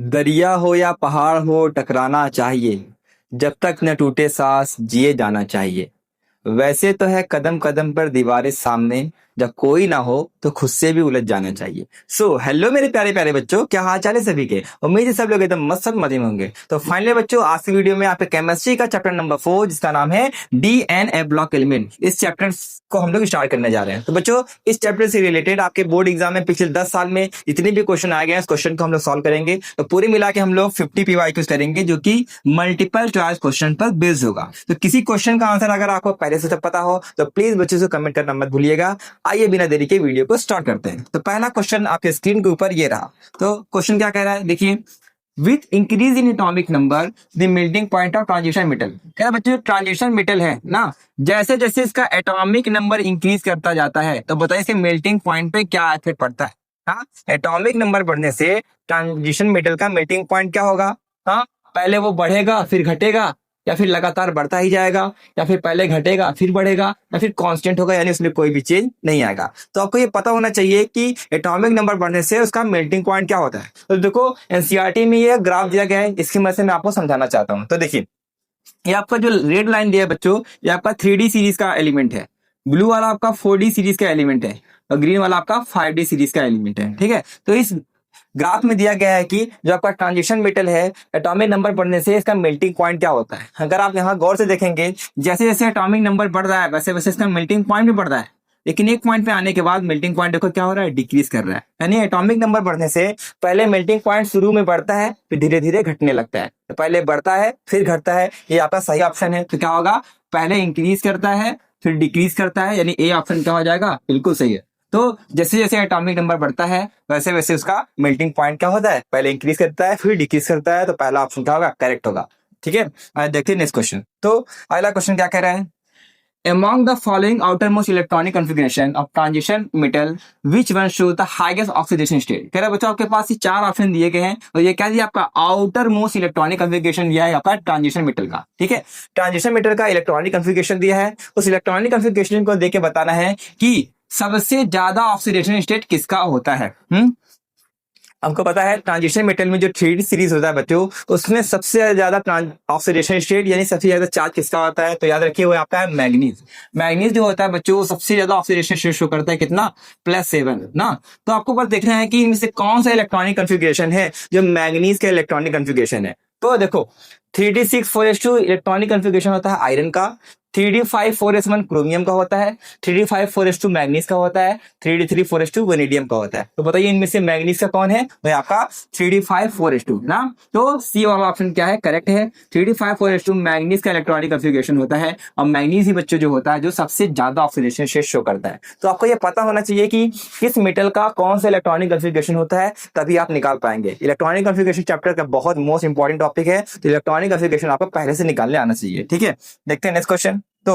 दरिया हो या पहाड़ हो टकराना चाहिए। जब तक न टूटे सांस जिए जाना चाहिए। वैसे तो है कदम कदम पर दीवारें सामने। जब कोई ना हो तो खुद से भी उलझ जाना चाहिए। हेलो मेरे प्यारे प्यारे बच्चों, क्या हाल चाल है सभी के। उम्मीद है सब लोग एकदम मस्त मजे में होंगे। तो फाइनली बच्चों, आज की वीडियो में आपके केमिस्ट्री का चैप्टर नंबर 4 जिसका नाम है डीएनए ब्लॉक एलिमेंट, इस चैप्टर को हम लोग स्टार्ट करने जा रहे हैं। तो बच्चों, इस चैप्टर से रिलेटेड आपके बोर्ड एग्जाम में पिछले 10 साल में जितने भी क्वेश्चन आए गए हैं, इस क्वेश्चन को हम लोग सॉल्व करेंगे। तो पूरे मिला के हम लोग 50 पीवाईक्यूज करेंगे, जो कि मल्टीपल चॉइस क्वेश्चन पर बेस्ड होगा। तो किसी क्वेश्चन का आंसर अगर आपको पहले से पता हो तो प्लीज बच्चों से कमेंट करना मत भूलिएगा। आइए बिना देरी के वीडियो को स्टार्ट करते हैं। तो पहला क्वेश्चन आपके स्क्रीन के ऊपर ये रहा। तो क्वेश्चन क्या कह रहा है, देखिए। With increase in atomic number the melting point of transition metal. कह रहा है बच्चों, ट्रांजिशन मेटल है ना, जैसे जैसे इसका एटॉमिक नंबर इंक्रीज करता जाता है तो बताइए इसके मेल्टिंग पॉइंट पे क्या इफेक्ट पड़ता है। हाँ, एटॉमिक नंबर बढ़ने से ट्रांजिशन मेटल का मेल्टिंग पॉइंट क्या होगा। हाँ, पहले वो बढ़ेगा फिर घटेगा, या फिर लगातार बढ़ता ही जाएगा, या फिर पहले घटेगा फिर बढ़ेगा, या फिर कांस्टेंट होगा, यानी उसमें कोई भी चेंज नहीं आएगा। तो आपको ये पता होना चाहिए कि एटॉमिक नंबर बढ़ने से उसका मेल्टिंग पॉइंट क्या होता है। तो देखो, एनसीईआरटी में ये ग्राफ दिया गया है, इसकी मदद से मैं आपको समझाना चाहता हूँ। तो देखिए, ये आपका जो रेड लाइन दिया है बच्चों, ये आपका 3D सीरीज का एलिमेंट है। ब्लू वाला आपका 4D सीरीज का एलिमेंट है, और ग्रीन वाला आपका 5D सीरीज का एलिमेंट है। ठीक है, तो इस ग्राफ में दिया गया है कि जो आपका ट्रांजिशन मेटल है, एटॉमिक नंबर बढ़ने से इसका मेल्टिंग पॉइंट क्या होता है। अगर आप यहाँ गौर से देखेंगे, जैसे जैसे एटॉमिक नंबर बढ़ रहा है वैसे वैसे इसका मेल्टिंग पॉइंट भी बढ़ रहा है, लेकिन एक पॉइंट पे आने के बाद मेल्टिंग पॉइंट देखो क्या हो रहा है, डिक्रीज कर रहा है। यानी एटॉमिक नंबर बढ़ने से पहले मेल्टिंग पॉइंट शुरू में बढ़ता है, फिर धीरे धीरे घटने लगता है। तो पहले बढ़ता है फिर घटता है, ये आपका सही ऑप्शन है। तो क्या होगा, पहले इंक्रीज करता है फिर डिक्रीज करता है, यानी ए ऑप्शन क्या हो जाएगा, बिल्कुल सही है। तो जैसे जैसे एटॉमिक नंबर बढ़ता है वैसे वैसे उसका मेल्टिंग पॉइंट क्या होता है, पहले इंक्रीज करता है फिर डिक्रीज करता है। तो पहला ऑप्शन क्या होगा, करेक्ट होगा। ठीक है, देखते हैं नेक्स्ट क्वेश्चन। तो अगला क्वेश्चन क्या कह रहा है, among the following outermost electronic configuration of transition metal which one shows the highest oxidation state। कह रहा है बच्चों, आपके पास ये 4 ऑप्शन दिए गए हैं, और ये क्या दिया आपका आउटर मोस्ट इलेक्ट्रॉनिक कन्फिग्रेशन दिया है आपका ट्रांजिशन मेटल का। ठीक है, ट्रांजिशन मेटल का इलेक्ट्रॉनिक कन्फिग्रेशन दिया है, उस इलेक्ट्रॉनिक कन्फिग्रेशन को देके बताना है कि सबसे ज्यादा ऑक्सीडेशन स्टेट किसका होता है। हमको पता है ट्रांजिशन मेटल में जो 3D सीरीज होता है बच्चों, उसमें सबसे ज्यादा ऑक्सीडेशन स्टेट यानी सबसे ज्यादा चार्ज किसका होता है, तो याद रखिए वो आपका है मैग्नीज। मैग्नीज जो होता है बच्चों, वो सबसे ज्यादा ऑक्सीडेशन स्टेट शो करता है, कितना, +7 ना। तो आपको बस देखना है कि इनमें से कौन सा इलेक्ट्रॉनिक कन्फिग्रेशन है जो मैग्नीज का इलेक्ट्रॉनिक कन्फिग्रेशन है। तो देखो, 3D6 4s2 इलेक्ट्रॉनिक कन्फिग्रेशन होता है आयरन का, 3D5 4s1 क्रोमियम का होता है, 3D5 4s2 मैग्नीज का होता है, 3D3 4s2 वेनेडियम का होता है। तो बताइए इनमें से मैग्नीज का कौन है, वह आपका 3D5 4s2 ना। तो सी वाला ऑप्शन क्या है, करेक्ट है। 3D5 4s2 मैग्नीज का इलेक्ट्रॉनिक कन्फिग्रेशन होता है, और मैग्नीज ही बच्चों जो होता है जो सबसे ज्यादा ऑक्सीडेशन स्टेट शो करता है। तो आपको यह पता होना चाहिए कि किस मेटल का कौन सा इलेक्ट्रॉनिक कन्फिग्रेशन होता है, तभी आप निकाल पाएंगे। इलेक्ट्रॉनिक कन्फिग्रेशन चैप्टर का बहुत मोस्ट इंपॉर्टेंट टॉपिक है, तो इलेक्ट्रॉनिक कन्फिग्रेशन आपको पहले से निकालने आना चाहिए। ठीक है, देखते हैं नेक्स्ट क्वेश्चन। तो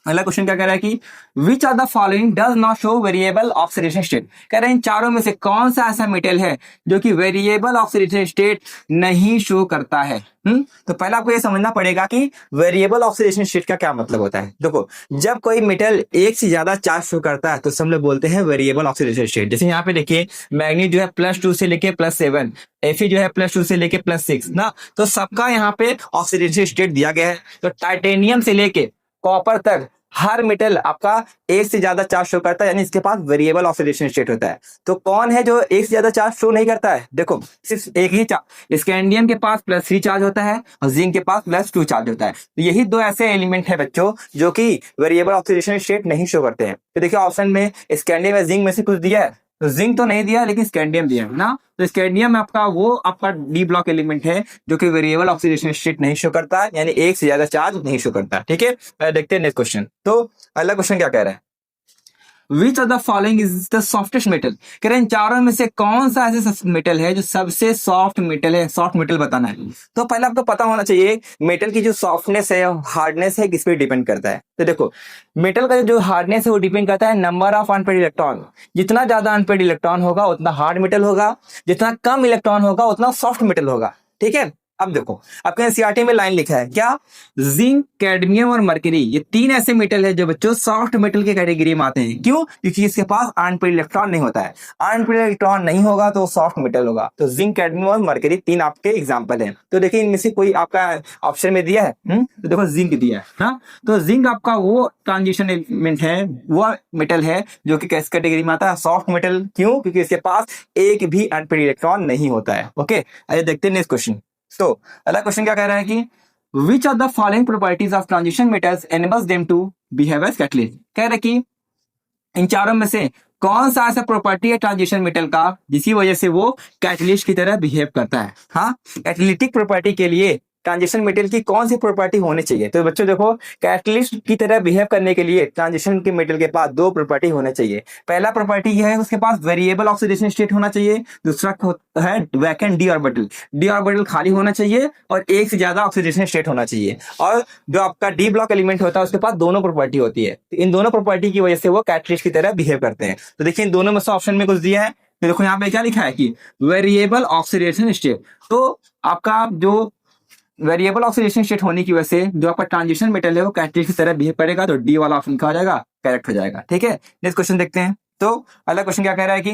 अगला क्वेश्चन क्या कह रहा है कि which are the following does not show variable oxidation state. कह रहे हैं इन चारों में से कौन सा ऐसा मेटल है जो कि वेरिएबल ऑक्सीडेशन स्टेट नहीं शो करता है। तो पहले आपको ये समझना पड़ेगा कि वेरिएबल ऑक्सीडेशन स्टेट का क्या मतलब होता है। देखो, जब कोई मेटल एक से ज्यादा चार्ज शो करता है तो हम लोग बोलते हैं वेरिएबल ऑक्सीडेशन स्टेट। जैसे यहाँ पे देखिए, मैग्नीज जो है +2 से लेके +7, Fe जो है +2 से लेके +6 ना। तो सबका यहाँ पे ऑक्सीडेशन स्टेट दिया गया है। तो टाइटेनियम से लेके कॉपर तक हर मेटल आपका एक से ज्यादा चार्ज शो करता है, यानी इसके पास वेरिएबल ऑक्सीडेशन स्टेट होता है। तो कौन है जो एक से ज्यादा चार्ज शो नहीं करता है, देखो सिर्फ एक ही चार्ज, स्कैंडियम के पास +3 चार्ज होता है और जिंक के पास +2 चार्ज होता है। तो यही दो ऐसे एलिमेंट है बच्चों जो कि वेरिएबल ऑक्सीडेशन स्टेट नहीं शो करते हैं। तो देखिए ऑप्शन में स्कैंडियम या जिंक में से कुछ दिया है, तो जिंक तो नहीं दिया लेकिन स्कैंडियम दिया है ना। तो स्कैंडियम आपका वो आपका डी ब्लॉक एलिमेंट है जो कि वेरिएबल ऑक्सीडेशन स्टेट नहीं शो करता है, यानी एक से ज्यादा चार्ज नहीं शो करता। ठीक है, देखते हैं नेक्स्ट क्वेश्चन। तो अगला क्वेश्चन क्या कह रहा है, which of the following is the softest metal. कह रहे हैं इन चारों में से कौन सा ऐसे मेटल है जो सबसे सॉफ्ट मेटल है, सॉफ्ट मेटल बताना है। तो पहले आपको पता होना चाहिए मेटल की जो सॉफ्टनेस है, हार्डनेस है, किस पे डिपेंड करता है। तो देखो, मेटल का जो हार्डनेस है वो डिपेंड करता है नंबर ऑफ अनपेड इलेक्ट्रॉन। जितना ज्यादा अनपेड इलेक्ट्रॉन होगा उतना हार्ड मेटल होगा, जितना कम इलेक्ट्रॉन होगा उतना सॉफ्ट मेटल होगा। ठीक है, अब देखो आपके एनसीईआरटी में लाइन लिखा है क्या, जिंक, कैडमियम और मरकरी, ये तीन ऐसे मेटल है जो बच्चों सॉफ्ट मेटल के कैटेगरी में आते हैं। क्यों? क्योंकि इसके पास आयरन पेयर इलेक्ट्रॉन नहीं होता है। आयरन पेयर इलेक्ट्रॉन नहीं होगा तो सॉफ्ट मेटल होगा। तो जिंक, कैडमियम और मरकरी तीन आपके एग्जाम्पल हैं। तो देखिए इनमें से कोई आपका ऑप्शन में दिया है, तो देखो जिंक दिया है। हाँ, तो जिंक आपका वो ट्रांजिशन एलिमेंट है, वो मेटल है जो कि किस कैटेगरी में आता है, सॉफ्ट मेटल। क्यों? क्योंकि इसके पास एक भी आयरन पेयर इलेक्ट्रॉन नहीं होता है। ओके, आइए देखते हैं नेक्स्ट क्वेश्चन। तो अगला क्वेश्चन क्या कह रहा है कि which of the following properties of transition metals enables them to behave as catalyst. कह रहा है कि इन चारों में से कौन सा ऐसा प्रॉपर्टी है ट्रांजिशन मेटल का जिसकी वजह से वो कैटलिस्ट की तरह बिहेव करता है। हाँ, कैटलिटिक प्रॉपर्टी के लिए ट्रांजिशन मेटल की कौन सी प्रॉपर्टी होनी चाहिए? तो बच्चों देखो, कैटलिस्ट की तरह बिहेव करने के लिए ट्रांजिशन के मेटल के पास दो प्रॉपर्टी होने चाहिए। पहला प्रॉपर्टी है उसके पास वेरिएबल ऑक्सीडेशन स्टेट होना चाहिए। दूसरा है vacant D orbital. D orbital खाली होना चाहिए और एक से ज्यादा ऑक्सीडेशन स्टेट होना चाहिए। और जो आपका डी ब्लॉक एलिमेंट होता है उसके पास दोनों प्रॉपर्टी होती है। तो इन दोनों प्रॉपर्टी की वजह से वो कैटलिस्ट की तरह बिहेव करते हैं। तो देखिए इन दोनों में से ऑप्शन में कुछ दिया है। तो देखो यहाँ पे क्या लिखा है कि वेरिएबल ऑक्सीडेशन स्टेट। तो आपका जो वेरिएबल ऑक्सीडेशन स्टेट होने की वजह से जो आपका ट्रांजिशन मेटल है वो कैटलिस्ट की तरह बिहेव करेगा। तो डी वाला ऑप्शन क्या हो जाएगा, करेक्ट हो जाएगा। ठीक है, नेक्स्ट क्वेश्चन देखते हैं। तो अगला क्वेश्चन क्या कह रहा है कि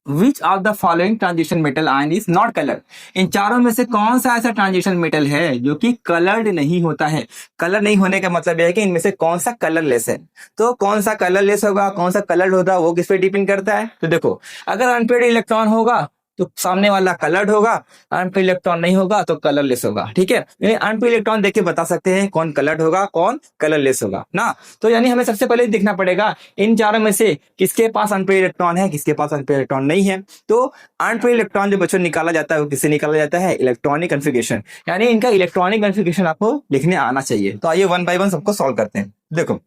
which of the following transition metal ion is not colour. इन चारों में से कौन सा ऐसा ट्रांजिशन मेटल है जो कि कलर्ड नहीं होता है। कलर नहीं होने का मतलब यह है कि इनमें से कौन सा कलरलेस है। तो कौन सा कलरलेस होगा, कौन सा कलर्ड होगा, वो किस पे डिपेंड करता है। तो देखो, अगर अनपेड इलेक्ट्रॉन होगा तो सामने वाला कलर्ड होगा, अनपेड इलेक्ट्रॉन नहीं होगा तो कलरलेस होगा। ठीक है, अनपेड इलेक्ट्रॉन देख के बता सकते हैं कौन कलर्ड होगा, कौन कलरलेस होगा ना। तो यानी हमें सबसे पहले देखना पड़ेगा इन चारों में से किसके पास अनपेड इलेक्ट्रॉन है, किसके पास अनपेड इलेक्ट्रॉन नहीं है। तो अनपेड इलेक्ट्रॉन जो बच्चों निकाला जाता है वो किससे निकाला जाता है, इलेक्ट्रॉनिक कन्फिगरेशन। यानी इनका इलेक्ट्रॉनिक कन्फिगरेशन आपको लिखने आना चाहिए। तो आइए वन बाय वन सबको सॉल्व करते हैं। देखो,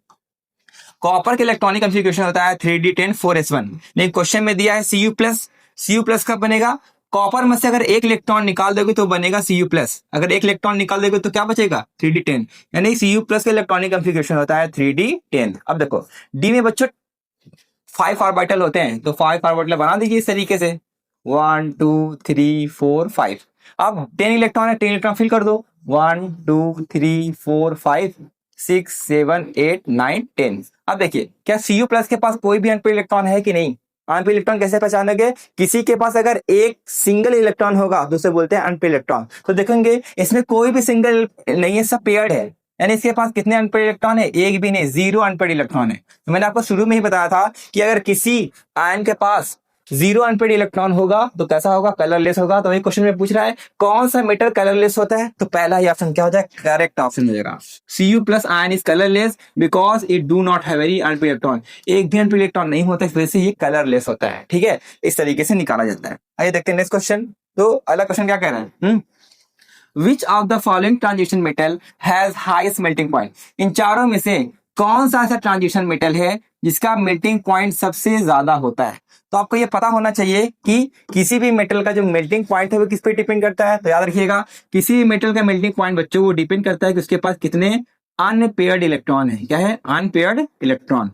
कॉपर के इलेक्ट्रॉनिक कन्फिगरेशन होता है 3d10 4s1। लेकिन क्वेश्चन में दिया है Cu+। Cu+ कब बनेगा? कॉपर में से अगर एक इलेक्ट्रॉन निकाल दोगे तो बनेगा Cu+। अगर एक इलेक्ट्रॉन निकाल दोगे तो क्या बचेगा, 3d10। यानी Cu+ का इलेक्ट्रॉनिक कन्फिगरेशन होता है 3d10। अब देखो, डी में बच्चों 5 ऑर्बिटल होते हैं, तो 5 ऑर्बिटल बना दीजिए इस तरीके से, 1 2 3 4 5। अब 10 इलेक्ट्रॉन है, 10 इलेक्ट्रॉन फिल कर दो, 1 2 3 4 5 6 7 8 9 10। अब देखिए, क्या Cu+ के पास कोई भी अनपेड इलेक्ट्रॉन है कि नहीं? अनपेड इलेक्ट्रॉन कैसे पहचानोगे? किसी के पास अगर एक सिंगल इलेक्ट्रॉन होगा तो उसे बोलते हैं अनपेड इलेक्ट्रॉन। तो देखेंगे इसमें कोई भी सिंगल नहीं है, सब पेयर्ड है। यानी इसके पास कितने अनपेड इलेक्ट्रॉन है? एक भी नहीं, 0 अनपेड इलेक्ट्रॉन है। तो मैंने आपको शुरू में ही बताया था कि अगर किसी आयन के पास 0 अनपेड इलेक्ट्रॉन होगा तो कैसा होगा, कलरलेस होगा। तो ये क्वेश्चन में पूछ रहा है कौन सा मेटल कलरलेस होता है, तो पहला ही ऑप्शन क्या हो जाए, करेक्ट ऑप्शन हो जाएगा। Cu+ ion is colourless because it do not have any unpaired electron. एक भी अनपेड इलेक्ट्रॉन नहीं होता, इस वजह से ये कलरलेस होता है। ठीक है, इस तरीके से निकाला जाता है। आइए देखते हैं नेक्स्ट क्वेश्चन। तो अगला क्वेश्चन क्या कह रहा है, which of the following transition metal has highest melting point. इन चारों में से कौन सा ऐसा ट्रांजिशन मेटल है जिसका मेल्टिंग पॉइंट सबसे ज्यादा होता है। तो आपको ये पता होना चाहिए कि किसी भी मेटल का जो मेल्टिंग पॉइंट है वो किस पे डिपेंड करता है। तो याद रखिएगा, किसी भी मेटल का मेल्टिंग पॉइंट बच्चों वो डिपेंड करता है कि उसके पास कितने अनपेयर्ड इलेक्ट्रॉन है। क्या है, अनपेयर्ड इलेक्ट्रॉन।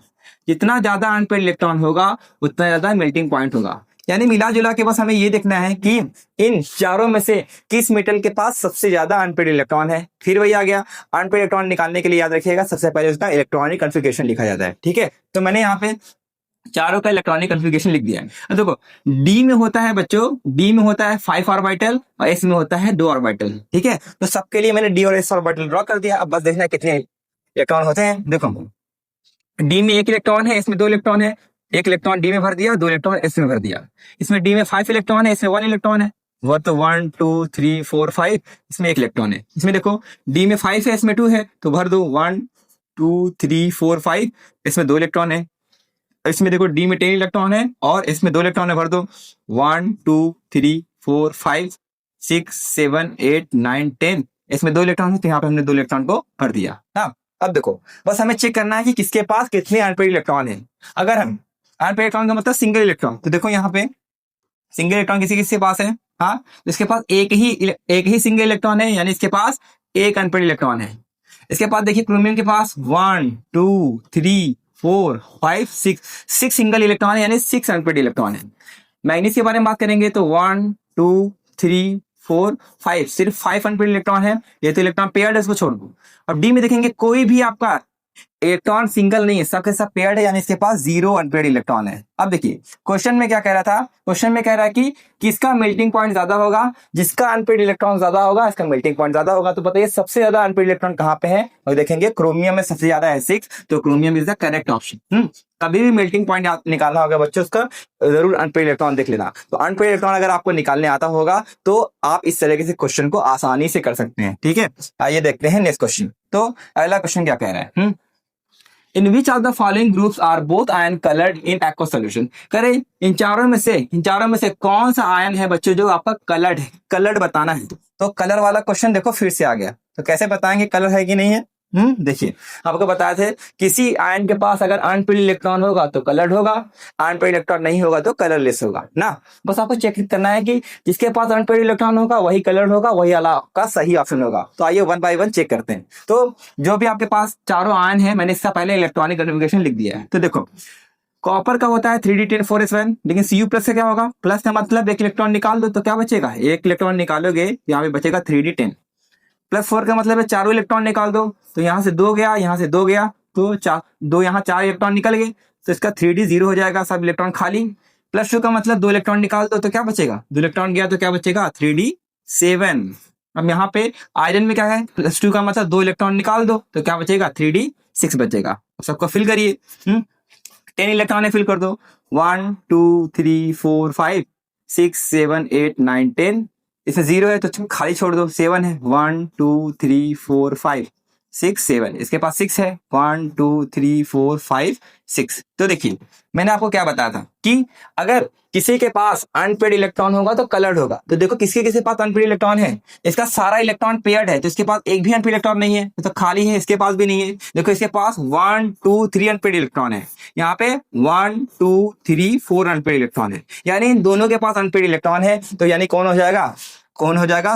जितना ज्यादा अनपेयर्ड इलेक्ट्रॉन होगा उतना ज्यादा मेल्टिंग पॉइंट होगा। यानी मिला जुला के बस हमें ये देखना है कि इन चारों में से किस मेटल के पास सबसे ज्यादा अनपेड इलेक्ट्रॉन है। फिर वही आ गया, अनपेड इलेक्ट्रॉन निकालने के लिए याद रखिएगा सबसे पहले उसका इलेक्ट्रॉनिक कन्फिगरेशन लिखा जाता है। ठीक है, तो मैंने यहाँ पे चारों का इलेक्ट्रॉनिक कन्फिगरेशन लिख दिया है। अब देखो, डी में होता है बच्चों, डी में होता है 5 ऑर्बिटल और एस में होता है 2 ऑर्बिटल। ठीक है, तो सबके लिए मैंने डी और एस ऑर्बिटल ड्रॉ कर दिया। अब बस देखना है कितने इलेक्ट्रॉन होते हैं। देखो, डी में 1 इलेक्ट्रॉन है, इसमें 2 इलेक्ट्रॉन है। 1 इलेक्ट्रॉन डी में भर दिया, 2 इलेक्ट्रॉन एस में भर दिया। इसमें डी में 5 इलेक्ट्रॉन है, इसमें 1 इलेक्ट्रॉन है। वो तो 1 2 3 4 5, इसमें 1 इलेक्ट्रॉन है। इसमें देखो, डी में 5 है, इसमें 2 है, तो भर दो 1 2 3 4 5, इसमें 2 इलेक्ट्रॉन है। इसमें देखो, डी में 10 इलेक्ट्रॉन है और इसमें 2 इलेक्ट्रॉन है, भर दो 1 2 3 4 5 6 7 8 9 10, इसमें 2 इलेक्ट्रॉन है, तो यहाँ पे हमने 2 इलेक्ट्रॉन को भर दिया। हाँ, अब देखो, बस हमें चेक करना है कि किसके पास कितने अनपेड इलेक्ट्रॉन है। अगर हम अनपेड इलेक्ट्रॉन का मतलब सिंगल इलेक्ट्रॉन, तो देखो यहाँ पे सिंगल इलेक्ट्रॉन किसी किसके पास है, हाँ, इसके पास एक ही सिंगल इलेक्ट्रॉन है, यानी इसके पास एक अनपेड इलेक्ट्रॉन है। इसके पास देखिए, क्रोमियम के पास 1 2 3 4 5 6 सिंगल इलेक्ट्रॉन है, यानी 6 अनपेड इलेक्ट्रॉन है। मैग्नीज के बारे में बात करेंगे तो 1 2 3 4 5, सिर्फ 5 अनपेड इलेक्ट्रॉन है, ये तो इलेक्ट्रॉन पेयर्ड है, इसको छोड़ दो। अब डी में देखेंगे कोई भी आपका इलेक्ट्रॉन सिंगल नहीं है, सबके सब पेयर्ड है, यानी इसके पास 0 अनपेड इलेक्ट्रॉन है। अब देखिए क्वेश्चन में क्या कह रहा था, क्वेश्चन में कह रहा है कि किसका मेल्टिंग पॉइंट ज्यादा होगा, जिसका अनपेड इलेक्ट्रॉन ज्यादा होगा इसका मेल्टिंग पॉइंट ज्यादा होगा। तो बताइए सबसे ज्यादा अनपेड इलेक्ट्रॉन कहाँ पे है, और देखेंगे क्रोमियम में सबसे ज्यादा है 6, तो chromium is the correct option. कभी भी मेल्टिंग पॉइंट निकालना होगा बच्चों, उसका जरूर अनपेड इलेक्ट्रॉन देख लेना। तो अनपेड इलेक्ट्रॉन अगर आपको निकालने आता होगा तो आप इस तरीके से क्वेश्चन को आसानी से कर सकते हैं, ठीक है। आइए देखते हैं नेक्स्ट क्वेश्चन। तो अगला क्वेश्चन क्या कह रहा है, in which of the following groups are both ion coloured in aqueous solution. करें इन चारों में से कौन सा आयन है बच्चों जो आपका कलर्ड है, कलर्ड बताना है। तो कलर वाला क्वेश्चन देखो फिर से आ गया, तो कैसे बताएंगे कलर है कि नहीं है। देखिए आपको बताया थे किसी आयन के पास अगर अनपेड इलेक्ट्रॉन होगा तो कलर्ड होगा, अनपेड इलेक्ट्रॉन नहीं होगा तो कलरलेस होगा ना। बस आपको चेक करना है कि जिसके पास अनपेड इलेक्ट्रॉन होगा वही कलर्ड होगा, वही आपका सही ऑप्शन होगा। तो आइए 1 बाय 1 चेक करते हैं। तो जो भी आपके पास चारों आयन है, मैंने इससे पहले इलेक्ट्रॉनिक कन्फिगरेशन लिख दिया है। तो देखो कॉपर का होता है 3d10 लेकिन Cu प्लस से क्या होगा, प्लस का मतलब एक इलेक्ट्रॉन निकाल दो तो क्या बचेगा, एक इलेक्ट्रॉन निकालोगे यहाँ पे बचेगा 3d10, प्लस 4 का मतलब है चारों इलेक्ट्रॉन निकाल दो, तो यहाँ से 2 गया, यहाँ से 2 गया, तो 2 यहाँ 4 इलेक्ट्रॉन निकल गए, तो इसका 3d 0 हो जाएगा, सब इलेक्ट्रॉन खाली। प्लस 2 का मतलब 2 इलेक्ट्रॉन निकाल दो तो क्या बचेगा, 2 इलेक्ट्रॉन गया तो क्या बचेगा 3d 7। अब यहाँ पे आयरन में क्या है, प्लस 2 का मतलब 2 इलेक्ट्रॉन निकाल दो तो क्या बचेगा 3d 6 बचेगा। सबको फिल करिए, 10 इलेक्ट्रॉन फिल कर दो, 1 2 3 4 5 6 7 8 9 10, इसमें 0 है तो खाली छोड़ दो, 7 है, 1 2 3 4 5 6 7, इसके पास 6 है, 1 2 3 4 5 6। तो देखिए मैंने आपको क्या बताया था कि अगर किसी के पास अनपेड इलेक्ट्रॉन होगा तो कलर्ड होगा। तो देखो किसके पास अनपेड इलेक्ट्रॉन है, इसका सारा इलेक्ट्रॉन पेयर्ड है, तो इसके पास एक भी अनपेड इलेक्ट्रॉन नहीं है, तो खाली है, इसके पास भी नहीं है। देखो इसके पास 1 2 3 अनपेड इलेक्ट्रॉन है, यहाँ पे 1 2 3 4 अनपेड इलेक्ट्रॉन है, यानी इन दोनों के पास अनपेड इलेक्ट्रॉन है। तो यानी कौन हो जाएगा,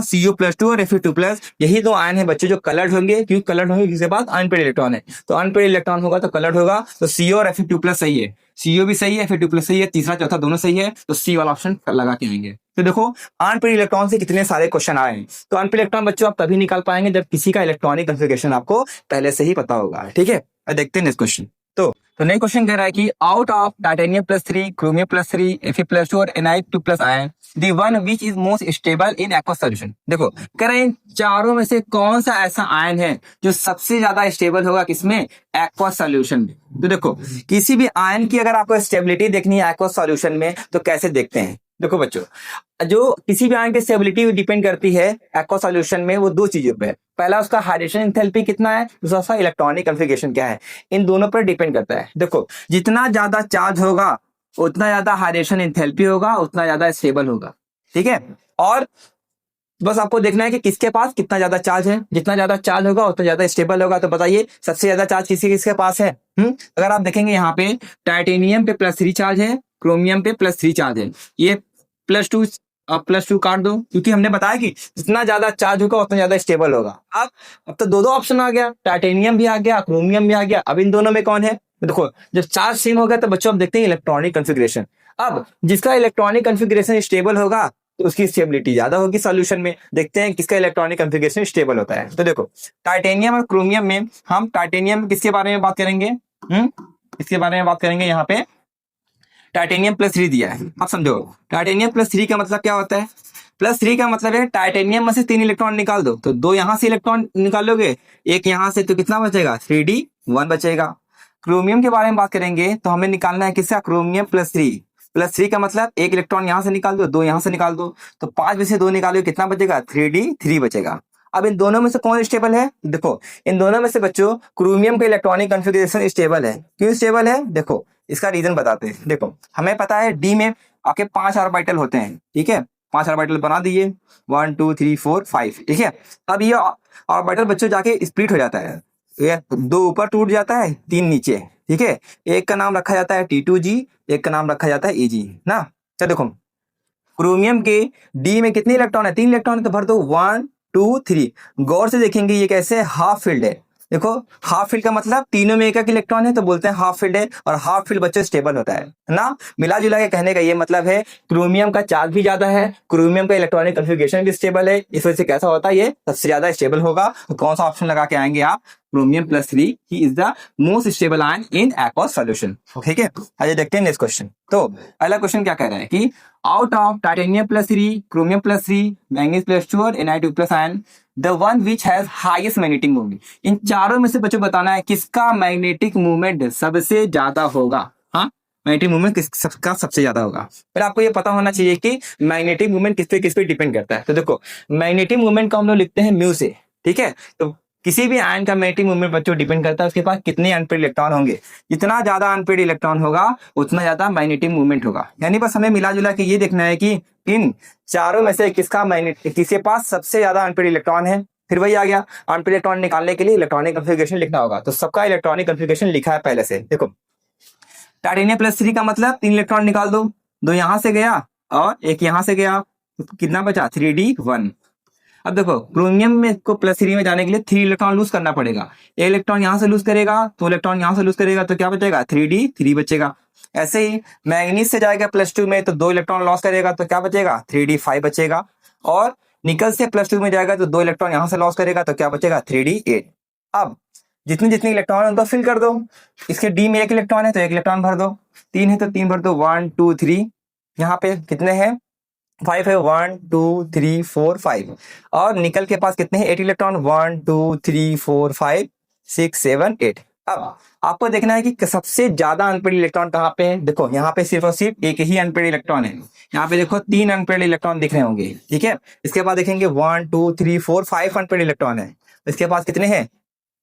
Cu+2 और Fe2+, यही दो आयन है बच्चे जो कलर्ड होंगे, क्योंकि कलर्ड होंगे किसके पास अनपेड इलेक्ट्रॉन है। तो अनपेड इलेक्ट्रॉन होगा तो कलर्ड होगा, तो Cu और Fe2+ सही है, Cu भी सही है, Fe2+ सही है, तीसरा चौथा दोनों सही है, तो सी वाला ऑप्शन लगा के आएंगे। तो देखो अनपेड इलेक्ट्रॉन से कितने सारे क्वेश्चन आए हैं। तो अनपेड इलेक्ट्रॉन बच्चों आप तभी निकाल पाएंगे जब किसी का इलेक्ट्रॉनिक कॉन्फ़िगरेशन आपको पहले से ही पता होगा, ठीक है। देखते हैं नेक्स्ट क्वेश्चन। तो नेक्स्ट क्वेश्चन कह रहा है कि out of titanium +3, chromium +3, Fe+2 और Ni2+ ion the one which is most stable in aqueous solution. देखो कह रहे हैं इन चारों में से कौन सा ऐसा आयन है जो सबसे ज्यादा स्टेबल होगा किसमें, एक्वस सॉल्यूशन में। तो देखो किसी भी आयन की अगर आपको स्टेबिलिटी देखनी है एक्वस सॉल्यूशन में तो कैसे देखते हैं। देखो बच्चों जो किसी भी आयन की स्टेबिलिटी डिपेंड करती है एक्वस सॉल्यूशन में, वो दो चीजों पे है। पहला उसका हाइड्रेशन एंथैल्पी कितना है, दूसरा उसका इलेक्ट्रॉनिक कॉन्फ़िगरेशन क्या है, इन दोनों पर डिपेंड करता है। देखो जितना ज्यादा चार्ज होगा उतना ज्यादा हाइड्रेशन एंथैल्पी होगा, उतना ज्यादा स्टेबल होगा, ठीक है। और बस आपको देखना है कि किसके पास कितना ज्यादा चार्ज है, जितना ज्यादा चार्ज होगा उतना ज्यादा स्टेबल होगा। तो बताइए सबसे ज्यादा चार्ज किसके पास है। अगर आप देखेंगे यहाँ पे टाइटेनियम पे +3 चार्ज है, क्रोमियम पे +3 चार्ज है, ये +2 काट दो, क्योंकि हमने बताया कि जितना ज्यादा चार्ज होगा उतना ज्यादा स्टेबल होगा। अब तो दो ऑप्शन आ गया, टाइटेनियम भी आ गया, क्रोमियम भी आ गया। अब इन दोनों में कौन है, देखो जब चार्ज सेम हो गया तो बच्चों अब देखते हैं इलेक्ट्रॉनिक कॉन्फ़िगरेशन। अब जिसका इलेक्ट्रॉनिक कॉन्फ़िगरेशन स्टेबल होगा तो उसकी स्टेबिलिटी ज्यादा होगी सॉल्यूशन में। देखते हैं किसका इलेक्ट्रॉनिक कॉन्फ़िगरेशन स्टेबल होता है। तो देखो टाइटेनियम और क्रोमियम में, हम टाइटेनियम किसके बारे में बात करेंगे, इसके बारे में बात करेंगे। यहाँ पे टाइटेनियम +3 दिया है, आप समझो टाइटेनियम +3 का मतलब क्या होता है, +3 का मतलब है टाइटेनियम में से 3 इलेक्ट्रॉन निकाल दो, तो 2 यहाँ से इलेक्ट्रॉन निकालोगे, एक यहाँ से, तो कितना बचेगा 3d1 बचेगा। क्रोमियम के बारे में बात करेंगे तो हमें निकालना है किसका, क्रोमियम +3 का मतलब एक इलेक्ट्रॉन यहाँ से निकाल दो, 2 यहाँ से निकाल दो, तो 5 में से 2 निकालोगे कितना बचेगा 3d3 बचेगा। अब इन दोनों में से कौन स्टेबल है, देखो इन दोनों में से बच्चों क्रोमियम का इलेक्ट्रॉनिक कॉन्फ़िगरेशन स्टेबल है। क्यों स्टेबल है, देखो इसका रीजन बताते हैं। देखो हमें पता है डी में आपके 5 ऑर्बिटल होते हैं, ठीक है, 5 ऑर्बिटल बना दिए, 1 2 3 4 5, ठीक है। अब ये ऑर्बिटल बच्चों जाके स्प्लिट हो जाता है, ये 2 ऊपर टूट जाता है, 3 नीचे, ठीक है। एक का नाम रखा जाता है T2G, एक का नाम रखा जाता है Eg ना। तो देखो क्रोमियम के डी में कितने इलेक्ट्रॉन है, 3 इलेक्ट्रॉन, तो भर दो 1 2 3। गौर से देखेंगे ये कैसे हाफ फिल्ड है, देखो हाफ फील्ड का मतलब तीनों में एक एक इलेक्ट्रॉन है तो बोलते हैं हाफ फील्ड है, और हाफ फील्ड बच्चों स्टेबल होता है ना। मिला जुला के कहने का ये मतलब है क्रोमियम का चार्ज भी ज्यादा है, क्रोमियम का इलेक्ट्रॉनिक कन्फिगरेशन भी स्टेबल है, इस वजह से कैसा होता है ये सबसे ज्यादा स्टेबल होगा। तो कौन सा ऑप्शन लगा के आएंगे आप, chromium +3 he is the most stable ion in aqueous solution. ठीक है, आइए देखते हैं नेक्स्ट क्वेश्चन। तो अगला क्वेश्चन क्या कह रहा है कि out of titanium +3, chromium +3, manganese +2 और Na2+ ion the one which has highest magnetic movement, इन चारों में से बच्चों बताना है किसका मैग्नेटिक मूवमेंट सबसे ज्यादा होगा। हाँ, मैग्नेटिक मूवमेंट किसका सबसे ज्यादा होगा। पर आपको ये पता होना चाहिए कि मैग्नेटिक मूवमेंट किस पे डिपेंड करता है। तो देखो मैग्नेटिक मूवमेंट को हम लोग लिखते हैं म्यू से, ठीक है। तो किसी भी आयन का मैग्नेटिक मूवमेंट बच्चों डिपेंड करता है उसके पास कितने अनपेड इलेक्ट्रॉन होंगे। जितना ज्यादा अनपेड इलेक्ट्रॉन होगा उतना ज्यादा मैग्नेटिक मूवमेंट होगा। यानी बस हमें मिला जुला के ये देखना है कि इन चारों में से किसके पास सबसे ज्यादा अनपेड इलेक्ट्रॉन है। फिर वही आ गया, अनपेड इलेक्ट्रॉन निकालने के लिए इलेक्ट्रॉनिक कन्फिगरेशन लिखना होगा। तो सबका इलेक्ट्रॉनिक कन्फिगरेशन लिखा है पहले से। देखो टाइटेनियम +3 का मतलब 3 इलेक्ट्रॉन निकाल दो, 2 यहां से गया और 1 यहां से गया, तो कितना बचा 3d1। अब देखो क्रोमियम में को +3 में जाने के लिए 3 इलेक्ट्रॉन लूज करना पड़ेगा। एक इलेक्ट्रॉन यहां से लूज करेगा, 2 इलेक्ट्रॉन यहां से लूज करेगा, तो क्या बचेगा 3d3 बचेगा। ऐसे ही मैग्नीज से जाएगा +2 में तो 2 इलेक्ट्रॉन लॉस करेगा, तो क्या बचेगा 3d5 बचेगा। और निकल से +2 में जाएगा तो 2 इलेक्ट्रॉन यहां से लॉस करेगा, तो क्या बचेगा 3d8। अब जितने जितने इलेक्ट्रॉन है उनको फिल कर दो। इसके डी में 1 इलेक्ट्रॉन है तो 1 इलेक्ट्रॉन भर दो, 3 है तो 3 भर दो, 1 2 3। यहाँ पे कितने हैं 5 है, 1 2 3 4 5। और निकल के पास कितने हैं 8 इलेक्ट्रॉन, 1 2 3 4 5 6 7 8। अब आपको देखना है कि सबसे ज्यादा अनपेड इलेक्ट्रॉन कहाँ पे है। देखो यहाँ पे सिर्फ और सिर्फ एक ही अनपेड इलेक्ट्रॉन है। यहाँ पे देखो 3 अनपेड इलेक्ट्रॉन दिख रहे होंगे, ठीक है। इसके बाद देखेंगे 1 2 3 4 5 अनपेड इलेक्ट्रॉन है। इसके पास कितने हैं,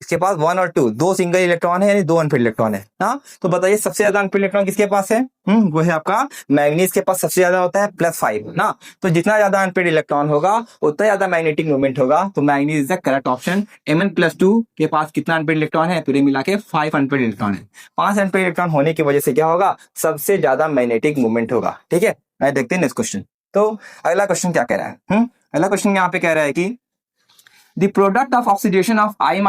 इसके पास 1 और 2, 2 सिंगल इलेक्ट्रॉन है यानी 2 अनपेड इलेक्ट्रॉन है ना। तो बताइए सबसे ज्यादा अनपेड इलेक्ट्रॉन किसके पास है, वो है आपका मैग्नीज के पास सबसे ज्यादा होता है +5 ना। तो जितना ज्यादा अनपेड इलेक्ट्रॉन होगा उतना ज्यादा मैग्नेटिक मूवमेंट होगा। तो manganese is the correct option. Mn+2 के पास कितना अनपेड इलेक्ट्रॉन है, पूरे मिला के 5 अनपेड इलेक्ट्रॉन है। 5 अनपेड इलेक्ट्रॉन होने की वजह से क्या होगा, सबसे ज्यादा मैग्नेटिक मूवमेंट होगा। ठीक है, देखते हैं नेक्स्ट क्वेश्चन। तो अगला क्वेश्चन क्या कह रहा है, अगला क्वेश्चन यहाँ पे कह रहा है कि The product of oxidation of I-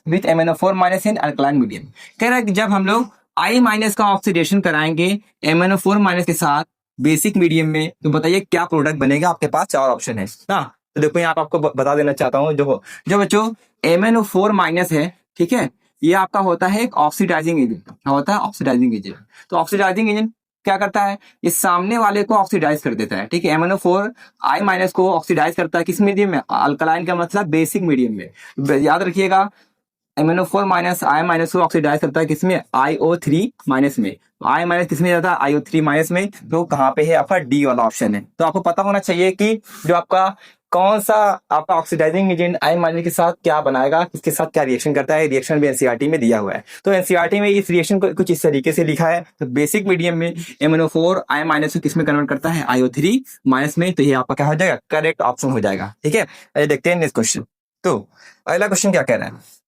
with MnO4- in alkaline medium। कह रहा है कि जब हम लोग I- का ऑक्सीडेशन कराएंगे MnO4- के साथ बेसिक मीडियम में, तो बताइए क्या प्रोडक्ट बनेगा। आपके पास 4 ऑप्शन है ना। तो देखो यहाँ पे आपको बता देना चाहता हूँ, जो बच्चों MnO4- है, ठीक है, ये आपका होता है एक ऑक्सीडाइजिंग एजेंट। होता है ऑक्सीडाइजिंग एजेंट। तो ऑक्सीडाइजिंग एजेंट क्या करता है, इस सामने वाले को ऑक्सीडाइज कर देता है। ठीक है, MnO4I- को ऑक्सीडाइज करता है किस मीडियम में, अल्कलाइन का मतलब बेसिक मीडियम में। याद रखिएगा MnO4- I- को ऑक्सीडाइज करता है किसमें, IO3- में। I- किसमें जाता है, IO3- में। तो कहाँ पे है आपका डी वाला ऑप्शन है। तो आपको पता होना चाहिए कि जो आपका कौन सा आपका ऑक्सीडाइजिंग एजेंट I- के साथ क्या बनाएगा, किसके साथ क्या रिएक्शन करता है। रिएक्शन भी एनसीईआरटी में दिया हुआ है। तो एनसीईआरटी में इस रिएक्शन को कुछ इस तरीके से लिखा है। तो बेसिक मीडियम में MnO4I- को किसमें कन्वर्ट करता है, IO3- में। तो ये आपका क्या हो जाएगा, करेक्ट ऑप्शन हो जाएगा। ठीक है, आइए देखते हैं नेक्स्ट क्वेश्चन। तो अगला क्वेश्चन क्या कह रहा है,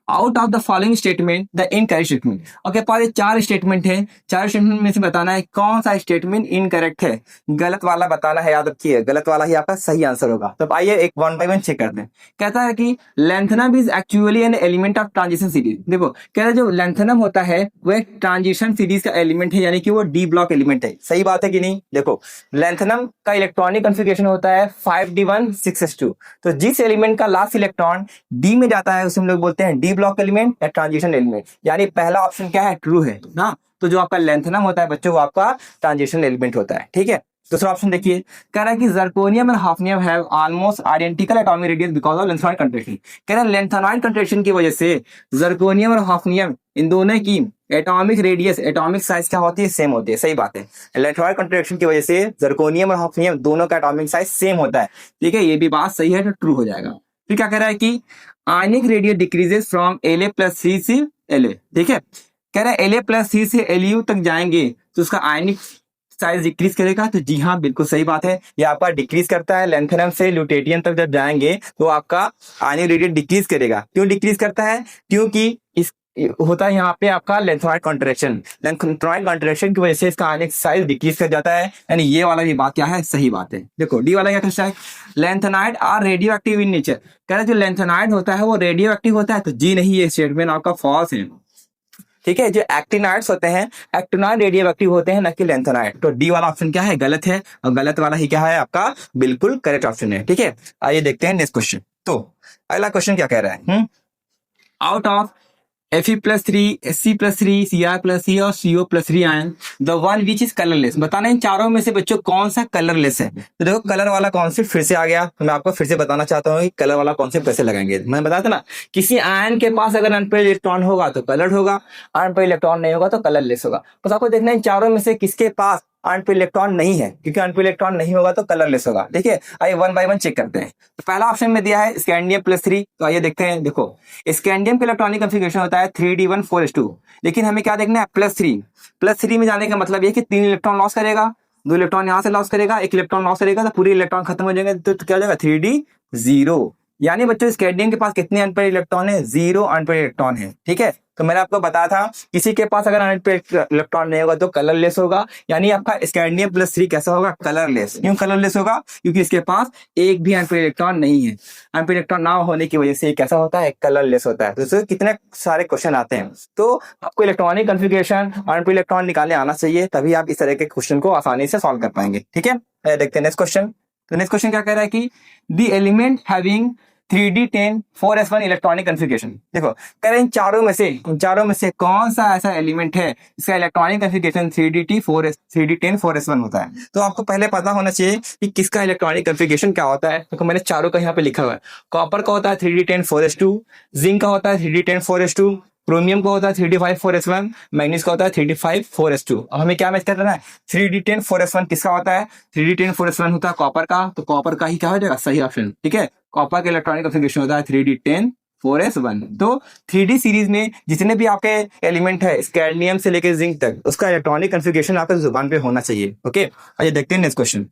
out of the following statement the incorrect statement. Okay, pass 4 statement है, 4 स्टेटमेंट में से बताना है कौन सा स्टेटमेंट इनकरेक्ट है। गलत वाला बताना है, याद रखिए गलत वाला ही आपका सही आंसर होगा। तो आइए एक 1 बाय 1 चेक करते हैं। कहता है कि lanthanum is actually an element of transition series. देखो कह रहा है जो लैंथनम होता है वो एक ट्रांजिशन सीरीज का एलिमेंट है, यानी कि वो डी ब्लॉक एलिमेंट है। सही बात है कि नहीं। देखो लैंथनम का इलेक्ट्रॉनिक कॉन्फ़िगरेशन होता है 5d1 6s2। तो जिस एलिमेंट का लास्ट इलेक्ट्रॉन डी में जाता है उसे हम लोग बोलते हैं डी ब्लॉक एलिमेंट या ट्रांजिशन एलिमेंट। यानी पहला ऑप्शन क्या है, ट्रू है ना। तो जो आपका लैंथनम होता है बच्चों वो आपका ट्रांजिशन एलिमेंट होता है। ठीक है, दूसरा ऑप्शन देखिए, कह रहा है कि zirconium and hafnium have almost identical atomic radius because of lanthanoid contraction. कह रहा है लेंथेनॉइड कंट्रैक्शन की वजह से जर्कोनियम और हाफनियम इन दोनों की एटॉमिक रेडियस, एटॉमिक साइज क्या होती है, सेम होती है। सही बात है, लेंथेनॉइड कंट्रैक्शन की वजह से जर्कोनियम और हाफनियम दोनों का एटॉमिक साइज सेम होता है। ठीक है, ये भी बात सही है, तो ट्रू हो जाएगा। फिर क्या कह रहा है कि ionic radius decreases from La+C से La। ठीक है, कह रहा है La+C से Lu तक जाएंगे तो उसका आयनिक साइज डिक्रीज करेगा। तो जी हाँ, बिल्कुल सही बात है, ये आपका डिक्रीज करता है। लैंथनम से ल्यूटेरियम तक जब जाएंगे तो आपका आयनिक रेडियस डिक्रीज करेगा। क्यों डिक्रीज करता है, क्योंकि इस होता है यहाँ पे आपका लेंथोइड कॉन्ट्रैक्शन। लेंथोइड कॉन्ट्रैक्शन की वजह से इसका आयनिक साइज डिक्रीज कर जाता है, यानी ये वाला भी बात क्या है, सही बात है। देखो डी वाला क्या कहता है, lanthanide are radioactive in nature. कह रहा है जो लेंथेनाइड होता है वो रेडियो एक्टिव होता है, तो जी नहीं, ये स्टेटमेंट आपका फॉल्स है। ठीक है, जो एक्टिनाइड्स होते हैं, एक्टिनाइड रेडियो एक्टिव होते हैं, न कि लेंथेनाइड। तो डी वाला ऑप्शन क्या है, गलत है, और गलत वाला ही क्या है आपका बिल्कुल करेक्ट ऑप्शन है। ठीक है, आइए देखते हैं नेक्स्ट क्वेश्चन। तो अगला क्वेश्चन क्या कह रहा है, out of Fe+3, Sc+3, Cr+C और CO+3 ion, the one which is colourless. बताना इन चारों में से बच्चों कौन सा कलरलेस है। तो देखो कलर वाला कॉन्सेप्ट फिर से आ गया, तो मैं आपको फिर से बताना चाहता हूँ कि कलर वाला कॉन्सेप्ट कैसे लगाएंगे। मैंने बताया था ना, किसी आयन के पास अगर अनपेयर्ड इलेक्ट्रॉन होगा तो कलर्ड होगा, अनपेयर्ड इलेक्ट्रॉन नहीं होगा तो कलरलेस होगा। बस आपको देखना इन चारों में से किसके पास अनपेयर्ड इलेक्ट्रॉन नहीं है, क्योंकि अनपेयर्ड इलेक्ट्रॉन नहीं होगा तो कलरलेस होगा। ठीक है, आइए वन बाय वन चेक करते हैं। तो पहला ऑप्शन में दिया है स्कैंडियम+3, तो आइए देखते हैं। देखो स्कैंडियम का इलेक्ट्रॉनिक कॉन्फ़िगरेशन होता है 3d1 4s2, लेकिन हमें क्या देखना है, +3 में जाने का मतलब ये कि 3 इलेक्ट्रॉन लॉस करेगा, 2 इलेक्ट्रॉन यहाँ से लॉस करेगा, 1 इलेक्ट्रॉन लॉस करेगा, तो पूरे इलेक्ट्रॉन खत्म हो जाएंगे, तो क्या हो जाएगा 3d0। यानी बच्चों स्कैंडियम के पास कितने अनपेयर्ड इलेक्ट्रॉन है, 0 अनपेयर्ड इलेक्ट्रॉन है। ठीक है, तो मैंने आपको बताया था किसी के पास अगर अनपेयर्ड इलेक्ट्रॉन नहीं होगा तो कलरलेस होगा, यानी आपका स्कैंडियम+3 कैसा होगा, कलरलेस। क्यों कलरलेस होगा, क्योंकि इसके पास एक भी अनपेयर्ड इलेक्ट्रॉन नहीं है। अनपेयर्ड इलेक्ट्रॉन ना होने की वजह से ये कैसा होता है, कलरलेस होता है। तो इससे कितने सारे क्वेश्चन आते हैं, तो आपको इलेक्ट्रॉनिक कॉन्फ़िगरेशन अनपेयर्ड इलेक्ट्रॉन निकालने आना चाहिए, तभी आप इस तरह के क्वेश्चन को आसानी से सॉल्व कर पाएंगे। ठीक है, देखते हैं नेक्स्ट क्वेश्चन। तो नेक्स्ट क्वेश्चन क्या कह रहा है कि the element having 3d10 4s1 electronic configuration. देखो कह रहे हैं इन चारों में से कौन सा ऐसा एलिमेंट है इसका इलेक्ट्रॉनिक कॉन्फ़िगरेशन 3d10 4s1 होता है। तो आपको पहले पता होना चाहिए कि किसका इलेक्ट्रॉनिक कॉन्फ़िगरेशन क्या होता है। तो मैंने चारों का यहाँ पे लिखा हुआ है। कॉपर का होता है 3d10 4s2, जिंक का होता है 3d10 4s2, क्रोमियम का होता है 3d5 4s1, मैग्नीज का होता है 3d5 4s2। अब हमें क्या मैच करना है, 3d10 4s1 किसका होता है, 3d10 4s1 होता है कॉपर का, तो कॉपर का ही क्या हो जाएगा सही ऑप्शन। ठीक है, कॉपर का इलेक्ट्रॉनिक कॉन्फ़िगरेशन होता है 3d10 4s1। तो 3d सीरीज में जितने भी आपके एलिमेंट है स्कैंडियम से लेकर जिंक तक, उसका इलेक्ट्रॉनिक कॉन्फ़िगरेशन आपके जुबान पे होना चाहिए। ओके, आइए देखते हैं नेक्स्ट क्वेश्चन।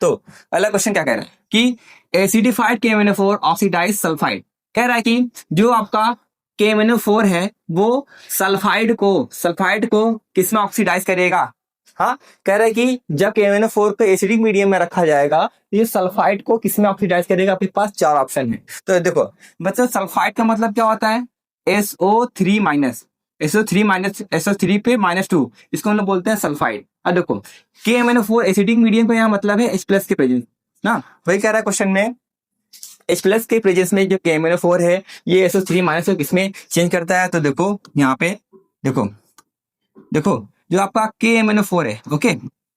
तो अगला क्वेश्चन क्या कह रहा है कि एसिडिफाइड KMnO4 ऑक्सीडाइज सल्फाइड। कह रहा है कि जो आपका KMnO4 है वो सल्फाइड को किस में ऑक्सीडाइज करेगा। हाँ, कह रहा है कि जब KMnO4 को एसिडिक मीडियम में रखा जाएगा, ये सल्फाइड को किस में ऑक्सीडाइज करेगा। आपके पास 4 ऑप्शन है। तो देखो बच्चों, सल्फाइड का मतलब क्या होता है, SO3 पे -2, इसको हम लोग बोलते हैं सल्फाइड। अब देखो KMnO4 एसिडिक मीडियम का यहाँ मतलब है H+ के प्रेजेंस ना, वही कह रहा है क्वेश्चन में। H+ के प्रेजेंस में जो KMnO4 है ये SO3- को किसमें चेंज करता है। तो देखो यहाँ पे देखो जो आपका KMnO4 है, ओके,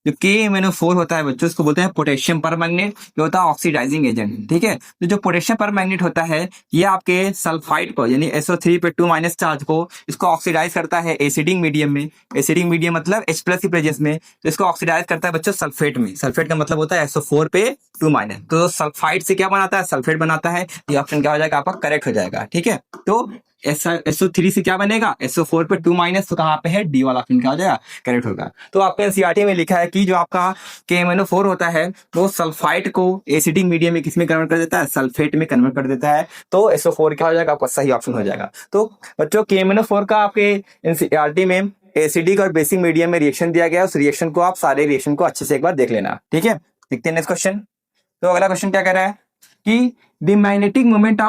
जो KMnO4 होता है बच्चों, उसको बोलते हैं पोटेशियम परमैंगनेट, जो होता है ऑक्सीडाइजिंग एजेंट। ठीक है, तो जो पोटेशियम परमैंगनेट होता है ये आपके सल्फाइड को, यानी SO3 पे 2- चार्ज को, इसको ऑक्सीडाइज करता है एसिडिक मीडियम में। एसिडिक मीडियम मतलब H+ की प्रेजेंस में, तो इसको ऑक्सीडाइज करता है बच्चों सल्फेट में। सल्फेट का मतलब होता है SO4 पे 2-, तो सल्फाइड से क्या बनाता है, सल्फेट बनाता है। ये ऑप्शन क्या हो जाएगा आपका, करेक्ट हो जाएगा। ठीक है, तो SO3 से क्या बनेगा, SO4 पे 2-, तो कहाँ पे है, डी वाला ऑप्शन क्या हो जाएगा, करेक्ट होगा। तो आपके एनसीईआरटी में लिखा है कि जो आपका KMnO4 होता है वो सल्फाइड को एसिडिक मीडियम में किसमें कन्वर्ट कर देता है, सल्फेट में कन्वर्ट कर देता है। तो SO4 क्या हो जाएगा, आपका सही ऑप्शन हो जाएगा। तो बच्चों KMnO4 का आपके एनसीईआरटी में एसिडिक और बेसिक मीडियम में रिएक्शन दिया गया, उस रिएक्शन को आप सारे रिएक्शन को अच्छे से एक बार देख लेना। ठीक है, देखते हैं नेक्स्ट क्वेश्चन। तो अगला क्वेश्चन क्या कह रहा है कि the magnetic moment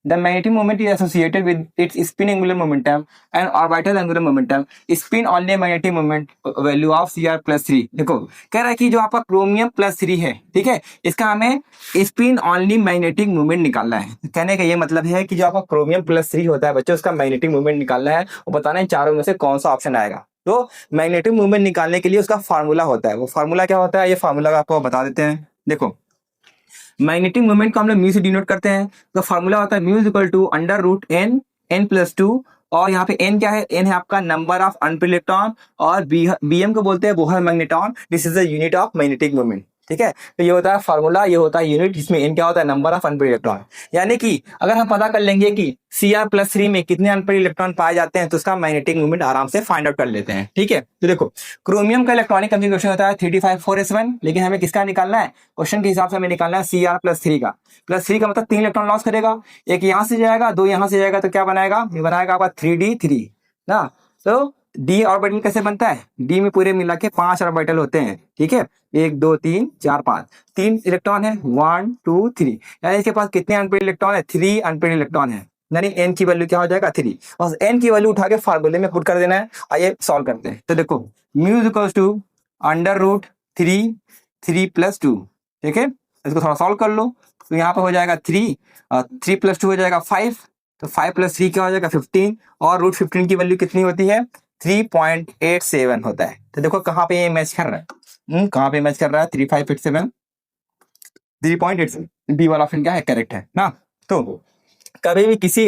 is associated with its spin angular momentum and orbital angular momentum spin only magnetic moment value of Cr+3। देखो कह रहा है कि जो आपका क्रोमियम+3 है, ठीक है, इसका हमें स्पिन ऑनली मैग्नेटिक मूवमेंट निकालना है। कहने का ये मतलब है कि जो आपका क्रोमियम+3 होता है बच्चों, उसका मैग्नेटिक मूवमेंट निकालना है और बताना है चारों में से कौन सा ऑप्शन आएगा। तो मैग्नेटिक मूवमेंट निकालने के लिए उसका फार्मूला होता है। वो फार्मूला क्या होता है, ये फार्मूला आपको बता देते हैं। देखो मैग्नेटिक मोमेंट को हम लोग म्यू से डिनोट करते हैं, तो फार्मूला होता है mu is equal to √n+2, और यहाँ पे n क्या है, n है आपका नंबर ऑफ अनपेयर्ड इलेक्ट्रॉन, और bm को बोलते हैं Bohr magnetron. This is the unit of magnetic moment. ठीक है। तो ये होता है फार्मूला, ये होता है यूनिट, जिसमें n क्या होता है, नंबर ऑफ अनपेड इलेक्ट्रॉन। यानी कि अगर हम पता कर लेंगे कि Cr+3 में कितने अनपेड इलेक्ट्रॉन पाए जाते हैं तो उसका मैग्नेटिक मोमेंट आराम से फाइंड आउट कर लेते हैं। ठीक है, तो देखो क्रोमियम का इलेक्ट्रॉनिक कॉन्फ़िगरेशन होता है 3d54s1, लेकिन हमें किसका निकालना है, क्वेश्चन के हिसाब से हमें निकालना है Cr+3 का। +3 का मतलब 3 इलेक्ट्रॉन लॉस करेगा, एक यहाँ से जाएगा, 2 यहाँ से जाएगा, तो क्या बनाएगा, ये बनाएगा आपका 3d3 ना। तो डी ऑर्बिटल कैसे बनता है, डी में पूरे मिला के 5 ऑर्बिटल होते हैं। ठीक है, 1 2 3 4 5, 3 इलेक्ट्रॉन है, 1 2 3, यानी इसके पास कितने अनपेड इलेक्ट्रॉन है, 3 अनपेड इलेक्ट्रॉन है। यानी एन की वैल्यू क्या हो जाएगा, 3। बस एन की वैल्यू उठा के फार्मूले में पुट कर देना है। आइए सॉल्व करते हैं। तो देखो म्यू इक्वल्स टू √3 3+2। ठीक है, इसको थोड़ा सॉल्व कर लो, तो यहाँ पे हो जाएगा 3, 3+2 हो जाएगा 5, तो 5+3 क्या हो जाएगा 15, और √15 की वैल्यू कितनी होती है, 3.87 होता है। तो देखो कहाँ पे ये मैच कर रहा है, कहाँ पे मैच कर रहा है, 3587 3.87, बी वाला ऑप्शन क्या है, करेक्ट है ना। तो कभी भी किसी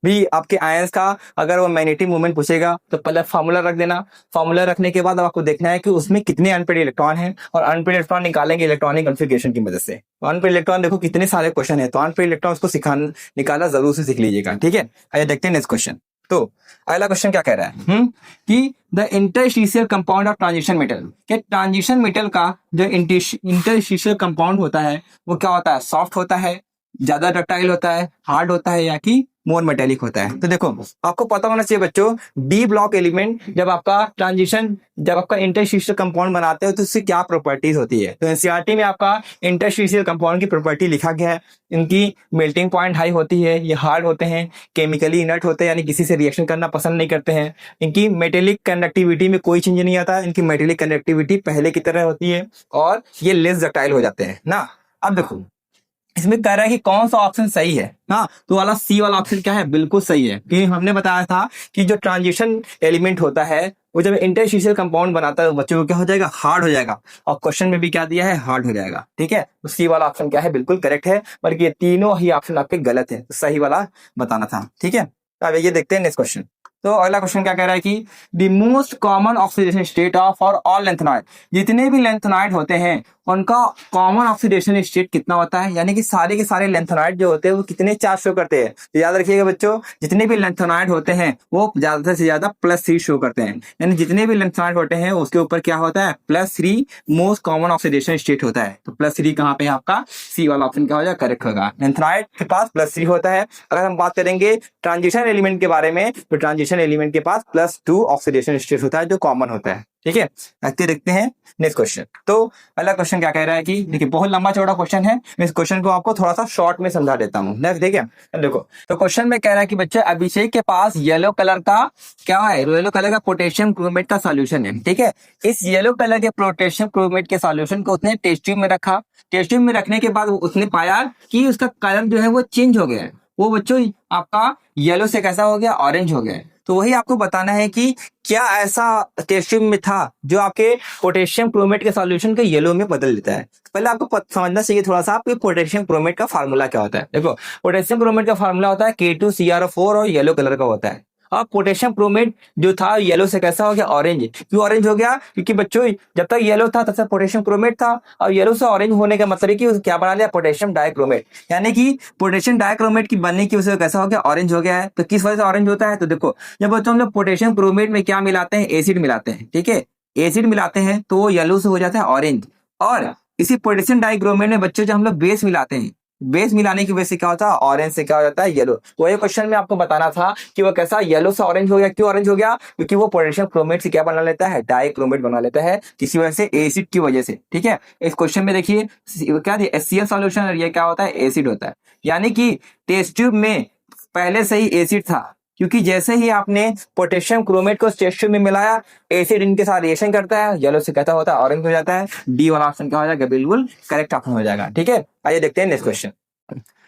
भी आपके आयंस का अगर वो मैग्नेटिक मोमेंट पूछेगा तो पहले फार्मूला रख देना। फार्मूला रखने के बाद आपको देखना है कि उसमें कितने अनपेड इलेक्ट्रॉन हैं, और अनपेड इलेक्ट्रॉन निकालेंगे इलेक्ट्रॉनिक कॉन्फ़िगरेशन की मदद से। तो अनपेड इलेक्ट्रॉन देखो कितने सारे क्वेश्चन है, तो अनपेड इलेक्ट्रॉन उसको निकालना जरूर से सीख लीजिएगा। ठीक है, आइए देखते हैं नेक्स्ट क्वेश्चन। तो अगला क्वेश्चन क्या कह रहा है, कि the interstitial compound of transition metal, कि ट्रांजिशन मेटल का जो इंटरस्टिशियल कंपाउंड होता है वो क्या होता है, सॉफ्ट होता है, ज्यादा डक्टाइल होता है, हार्ड होता है, या कि मोर मेटेलिक होता है। तो देखो आपको पता होना चाहिए बच्चों, डी ब्लॉक एलिमेंट जब आपका इंटरस्टिशियल कंपाउंड बनाते हो तो उससे क्या प्रॉपर्टीज होती है। तो एनसीईआरटी में आपका इंटरस्टिशियल कंपाउंड की प्रॉपर्टी लिखा गया है। इनकी मेल्टिंग पॉइंट हाई होती है, ये हार्ड होते हैं, केमिकली इनर्ट होते हैं, यानी किसी से रिएक्शन करना पसंद नहीं करते हैं, इनकी मेटेलिक कंडक्टिविटी में कोई चेंज नहीं आता, इनकी मेटेलिक कंडक्टिविटी पहले की तरह होती है, और ये लेस डक्टाइल हो जाते हैं ना। अब देखो इसमें कह रहा है कि कौन सा ऑप्शन सही है, हाँ तो वाला सी वाला ऑप्शन क्या है, बिल्कुल सही है। क्योंकि हमने बताया था कि जो ट्रांजिशन एलिमेंट होता है वो जब इंटरस्टिशियल कंपाउंड बनाता है तो बच्चों को क्या हो जाएगा, हार्ड हो जाएगा, और क्वेश्चन में भी क्या दिया है, हार्ड हो जाएगा। ठीक है, तो सी वाला ऑप्शन क्या है, बिल्कुल करेक्ट है, बल्कि ये तीनों ही ऑप्शन आपके गलत है, तो सही वाला बताना था। ठीक है, तो अब ये देखते हैं नेक्स्ट क्वेश्चन। तो अगला क्वेश्चन क्या कह रहा है कि the most common oxidation state of for all lanthanoid, जितने भी लेंथेनॉइड होते हैं उनका कॉमन ऑक्सीडेशन स्टेट कितना होता है, यानी कि सारे के सारे लेंथेनॉइड जो होते हैं वो कितने चार्ज शो करते हैं। तो याद रखिएगा बच्चों, जितने भी लेंथेनॉइड होते हैं वो ज्यादा से ज्यादा +3 शो करते हैं, यानी जितने भी लेंथेनॉइड होते हैं उसके ऊपर क्या होता है, +3 मोस्ट कॉमन ऑक्सीडेशन स्टेट होता है। तो +3 कहाँ पे है आपका, सी वाला ऑप्शन क्या हो जाएगा, करेक्ट होगा। लेंथेनॉइड के पास +3 होता है। अगर हम बात करेंगे ट्रांजिशन एलिमेंट के बारे में, तो ट्रांजिशन एलिमेंट के पास +2 ऑक्सीडेशन स्टेट होता है जो कॉमन होता है। ठीक है, आगे देखते हैं नेक्स्ट क्वेश्चन। तो अगला क्वेश्चन क्या कह रहा है कि देखिए बहुत लंबा चौड़ा क्वेश्चन है, मैं इस क्वेश्चन को आपको थोड़ा सा शॉर्ट में समझा देता हूँ। नेक्स्ट देखिए, देखो तो क्वेश्चन में कह रहा है कि बच्चे अभिषेक के पास येलो कलर का क्या है, येलो कलर का पोटेशियम क्रोमेट का सॉल्यूशन है। ठीक है, इस येलो कलर के पोटेशियम क्रोमेट के सॉल्यूशन को उसने टेस्ट ट्यूब में रखा। टेस्ट ट्यूब में रखने के बाद उसने पाया कि उसका कलर जो है वो चेंज हो गया है, वो बच्चों आपका येलो से कैसा हो गया, ऑरेंज हो गया। तो वही आपको बताना है कि क्या ऐसा टेस्ट ट्यूब में था जो आपके पोटेशियम क्रोमेट के सॉल्यूशन को येलो में बदल देता है। पहले आपको समझना चाहिए थोड़ा सा आपके पोटेशियम क्रोमेट का फार्मूला क्या होता है। देखो पोटेशियम क्रोमेट का फार्मूला होता है K2CrO4 और येलो कलर का होता है। अब पोटेशियम क्रोमेट जो था येलो से कैसा हो गया, ऑरेंज। क्यों ऑरेंज हो गया, क्योंकि बच्चों जब तक येलो था तब तक पोटेशियम क्रोमेट था, और येलो से ऑरेंज होने का मतलब है कि क्या बना लिया, पोटेशियम डाइक्रोमेट। यानी कि पोटेशियम डाइक्रोमेट की बनने की वजह से कैसा हो गया, ऑरेंज हो गया है। तो किस वजह से ऑरेंज होता है, तो देखो जब बच्चों हम लोग पोटेशियम क्रोमेट में क्या मिलाते हैं, एसिड मिलाते हैं। ठीक है, एसिड मिलाते हैं तो वो येलो से हो जाता है ऑरेंज। और इसी पोटेशियम डाइक्रोमेट में बच्चों जब हम लोग बेस मिलाते हैं, बेस मिलाने की वजह से क्या होता है, ऑरेंज से क्या हो जाता है, येलो। तो ये क्वेश्चन में आपको बताना था कि वो कैसा येलो से ऑरेंज हो गया। क्यों ऑरेंज हो गया, क्योंकि वो पोटेशियम क्रोमेट से क्या बना लेता है, डाइक्रोमेट बना लेता है, किसी वजह से एसिड की वजह से। ठीक है, इस क्वेश्चन में देखिए क्या HCl सॉल्यूशन, और ये क्या होता है, एसिड होता है। यानी कि टेस्ट ट्यूब में पहले से ही एसिड था, क्योंकि जैसे ही आपने पोटेशियम क्रोमेट को टेस्ट ट्यूब में मिलाया, एसिड इनके साथ रिएक्शन करता है, येलो से कहता होता है ऑरेंज हो जाता है। डी वाला ऑप्शन क्या हो जाएगा, बिल्कुल करेक्ट ऑप्शन हो जाएगा। ठीक है, आइए देखते हैं नेक्स्ट क्वेश्चन।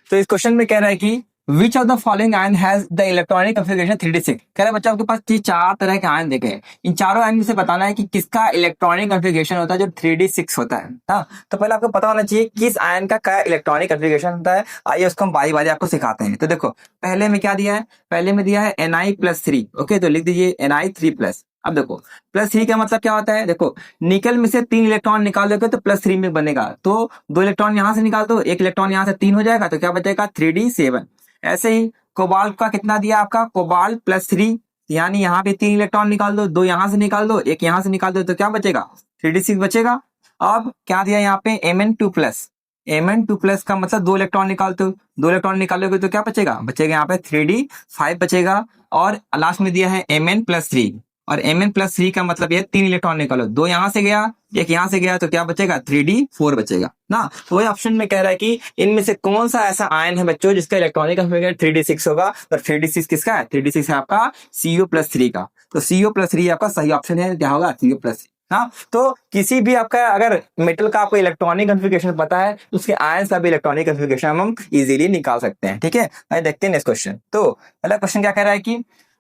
तो इस क्वेश्चन में कह रहा है कि which of the following ion has the electronic configuration 3d6। कह रहा है बच्चा आपके पास ये 4 तरह के आयन देखे हैं, इन चारों आयन में से बताना है कि किसका इलेक्ट्रॉनिक कॉन्फ़िगरेशन होता है जो 3d6 होता है। हाँ, तो पहले आपको पता होना चाहिए किस आयन का क्या इलेक्ट्रॉनिक कॉन्फ़िगरेशन होता है। आइए उसको हम बारी बारी आपको सिखाते हैं। तो देखो पहले में क्या दिया है, पहले में दिया है Ni+3। ओके, तो लिख दीजिए Ni3+। अब देखो प्लस 3 का मतलब क्या होता है, देखो निकल में से 3 इलेक्ट्रॉन निकाल दोगे तो प्लस 3 में बनेगा, तो 2 इलेक्ट्रॉन यहां से निकाल दो, 1 इलेक्ट्रॉन यहां से 3 हो जाएगा, तो क्या बचेगा 3d7। ऐसे ही कोबाल्ट का कितना दिया आपका, कोबाल्ट +3, यानी यहाँ पे 3 इलेक्ट्रॉन निकाल दो, 2 यहां से निकाल दो, 1 यहां से निकाल दो, तो क्या बचेगा 3d6 बचेगा। अब क्या दिया यहाँ पे Mn2+, Mn2+ का मतलब 2 इलेक्ट्रॉन निकालते हो, 2 इलेक्ट्रॉन निकालोगे तो क्या बचेगा, बचेगा यहाँ पे 3d5 बचेगा। और लास्ट में दिया है Mn+3, और Mn+3 का मतलब ये 3 इलेक्ट्रॉन निकालो, 2 यहां से गया, 1 यहां से गया, तो क्या बचेगा 3d4 बचेगा ना। तो वही ऑप्शन में कह रहा है कि इनमें से कौन सा ऐसा आयन है बच्चों जिसका इलेक्ट्रॉनिक कॉन्फ़िगरेशन 3d6 होगा, तो 3d6 किसका है, 3d6 है आपका Co+3 का, तो Co+3 आपका सही ऑप्शन है, क्या होगा Co+3। हाँ, तो किसी भी आपका अगर मेटल का आपको इलेक्ट्रॉनिक कॉन्फ़िगरेशन पता है तो उसके आयन का भी इलेक्ट्रॉनिक कॉन्फ़िगरेशन हम इजीली निकाल सकते हैं। ठीक है, आइए देखते हैं नेक्स्ट क्वेश्चन। तो पहला क्वेश्चन क्या कह रहा है कि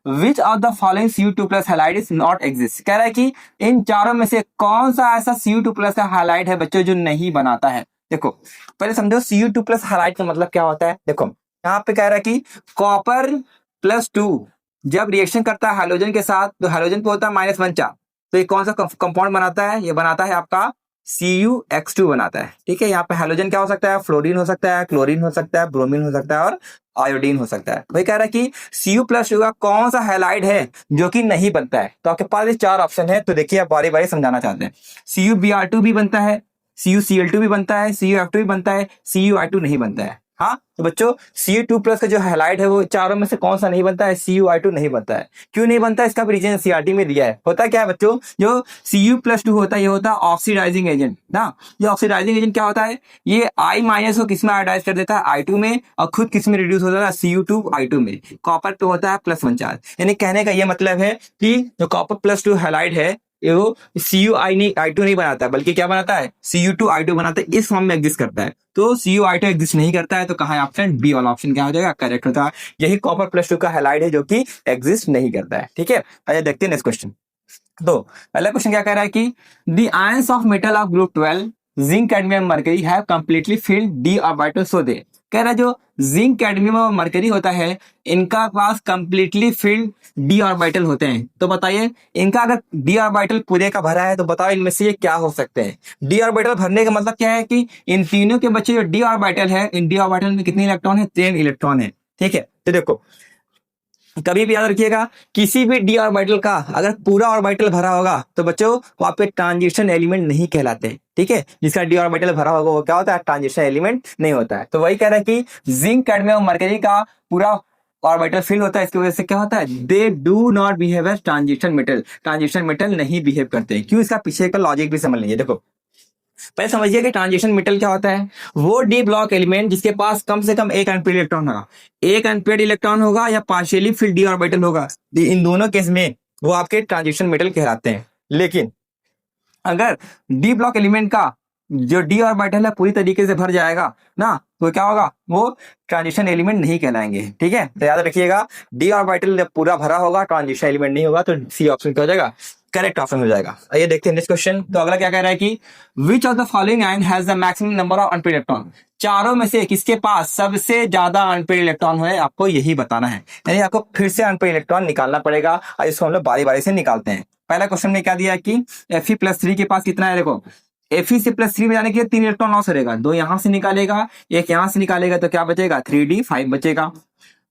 which of the following Cu2+ halide is not exist, कह रहा है कि इन चारों में से कौन सा ऐसा Cu2+ का हैलाइड है बच्चों जो नहीं बनाता है। देखो पहले समझो Cu2+ हैलाइड का मतलब क्या होता है। देखो यहाँ पे कह रहा है कि Copper+2 जब रिएक्शन करता है हाइड्रोजन के साथ तो हाइड्रोजन पे होता है -1 चार्ज, तो ये कौन सा कंपाउंड बनाता है, ये बनाता है आपका Cu(X2) बनाता है। ठीक है, यहाँ पे हाइड्रोजन क्या हो सकता है, फ्लोरीन हो सकता है, क्लोरीन हो सकता है, ब्रोमीन हो सकता है और आयोडीन हो सकता है। वही कह रहा है कि Cu+2 का कौन सा हैलाइड है जो कि नहीं बनता है। तो आपके पास ये 4 ऑप्शन है, तो देखिए आप बारी बारी समझाना चाहते हैं। CuBr2 भी बनता है, CuCl2 भी बनता है, CuF2 भी बनता है, CuI2 नहीं बनता है। हाँ, तो बच्चों Cu2+ का जो हैलाइड है वो चारों में से कौन सा नहीं बनता है, CuI2 नहीं बनता है। क्यों नहीं बनता है, इसका भी रीजन सीआरटी में दिया है। होता क्या है बच्चों, जो Cu+2 होता है ये होता है ऑक्सीडाइजिंग एजेंट ना। ये ऑक्सीडाइजिंग एजेंट क्या होता है, ये I- को किस में आयोडाइज कर देता है, I2 में, और खुद किस में रिड्यूस होता है, Cu2I2 में। कॉपर पे होता है +1 चार्ज। यानी कहने का ये मतलब है कि जो Copper+2 हैलाइड है वो Cu2 नहीं बनाता बल्कि क्या बनाता है, Cu2I2 बनाता है, इस फॉर्म में एग्जिस्ट करता है। तो Cu2 एग्जिस्ट नहीं करता है, तो कहाँ है ऑप्शन बी वाला ऑप्शन क्या हो जाएगा, करेक्ट होता है। यही Copper+2 का हैलाइड है जो कि एग्जिस्ट नहीं करता है। ठीक है, आइए देखते हैं नेक्स्ट क्वेश्चन। तो पहला क्वेश्चन क्या कह रहा है कि the ions of metal of group 12 zinc cadmium mercury have completely filled d orbital, so they, कह रहा है जो जिंक कैडमियम और मरकरी होता है इनका पास कंप्लीटली फिल्ड डी ऑर्बिटल होते हैं। तो बताइए इनका अगर डी ऑर्बिटल पूरे का भरा है तो बताओ इनमें से ये क्या हो सकते हैं। डी ऑर्बिटल भरने का मतलब क्या है कि इन तीनों के बच्चे जो डी ऑर्बिटल है, इन डी ऑर्बिटल में कितने इलेक्ट्रॉन है, 3 इलेक्ट्रॉन है। ठीक है, तो देखो कभी भी याद रखिएगा किसी भी डी ऑर्बिटल का अगर पूरा ऑर्बिटल भरा होगा तो बच्चों वहां पे ट्रांजिशन एलिमेंट नहीं कहलाते। ठीक है, जिसका डी ऑर्बिटल भरा होगा वो क्या होता है, ट्रांजिशन एलिमेंट नहीं होता है। तो वही कह रहा है कि जिंक कैडमियम मरकरी का पूरा ऑर्बिटल फिल होता है, इसकी वजह से क्या होता है, they do not behave as transition metal, transition metal नहीं बिहेव करते। क्यों, इसका पीछे का लॉजिक भी समझ लीजिए। देखो पहले समझिए कि ट्रांजिशन मेटल क्या होता है, वो डी ब्लॉक एलिमेंट जिसके पास कम से कम एक अनपेड इलेक्ट्रॉन होगा, एक अनपेड इलेक्ट्रॉन होगा या पार्शियली फिल्ड डी ऑर्बिटल होगा, इन दोनों केस में वो आपके ट्रांजिशन मेटल कहलाते हैं। लेकिन अगर डी ब्लॉक एलिमेंट का जो डी ऑर्बिटल है पूरी तरीके से भर जाएगा ना, तो क्या होगा, वो ट्रांजिशन एलिमेंट नहीं कहलाएंगे। ठीक है, तो याद रखिएगा डी ऑर्बिटल जब पूरा भरा होगा ट्रांजिशन एलिमेंट नहीं होगा, तो सी ऑप्शन क्या हो जाएगा, करेक्ट ऑप्शन हो जाएगा। आइए देखते हैं नेक्स्ट क्वेश्चन। तो अगला क्या कह रहा है कि which of the following ion has the maximum number of unpaired electron, चारों में से किसके पास सबसे ज्यादा अनपेड इलेक्ट्रॉन है, आपको यही बताना है। यानी आपको फिर से अनपेड इलेक्ट्रॉन निकालना पड़ेगा और इसको हम लोग बारी बारी से निकालते हैं। पहला क्वेश्चन में क्या दिया कि Fe+3 के पास कितना है, देखो Fe से +3 में जाने के लिए 3 इलेक्ट्रॉन लॉस करेगा, 2 यहां से निकालेगा, 1 यहां से निकालेगा, तो क्या बचेगा 3d5 बचेगा।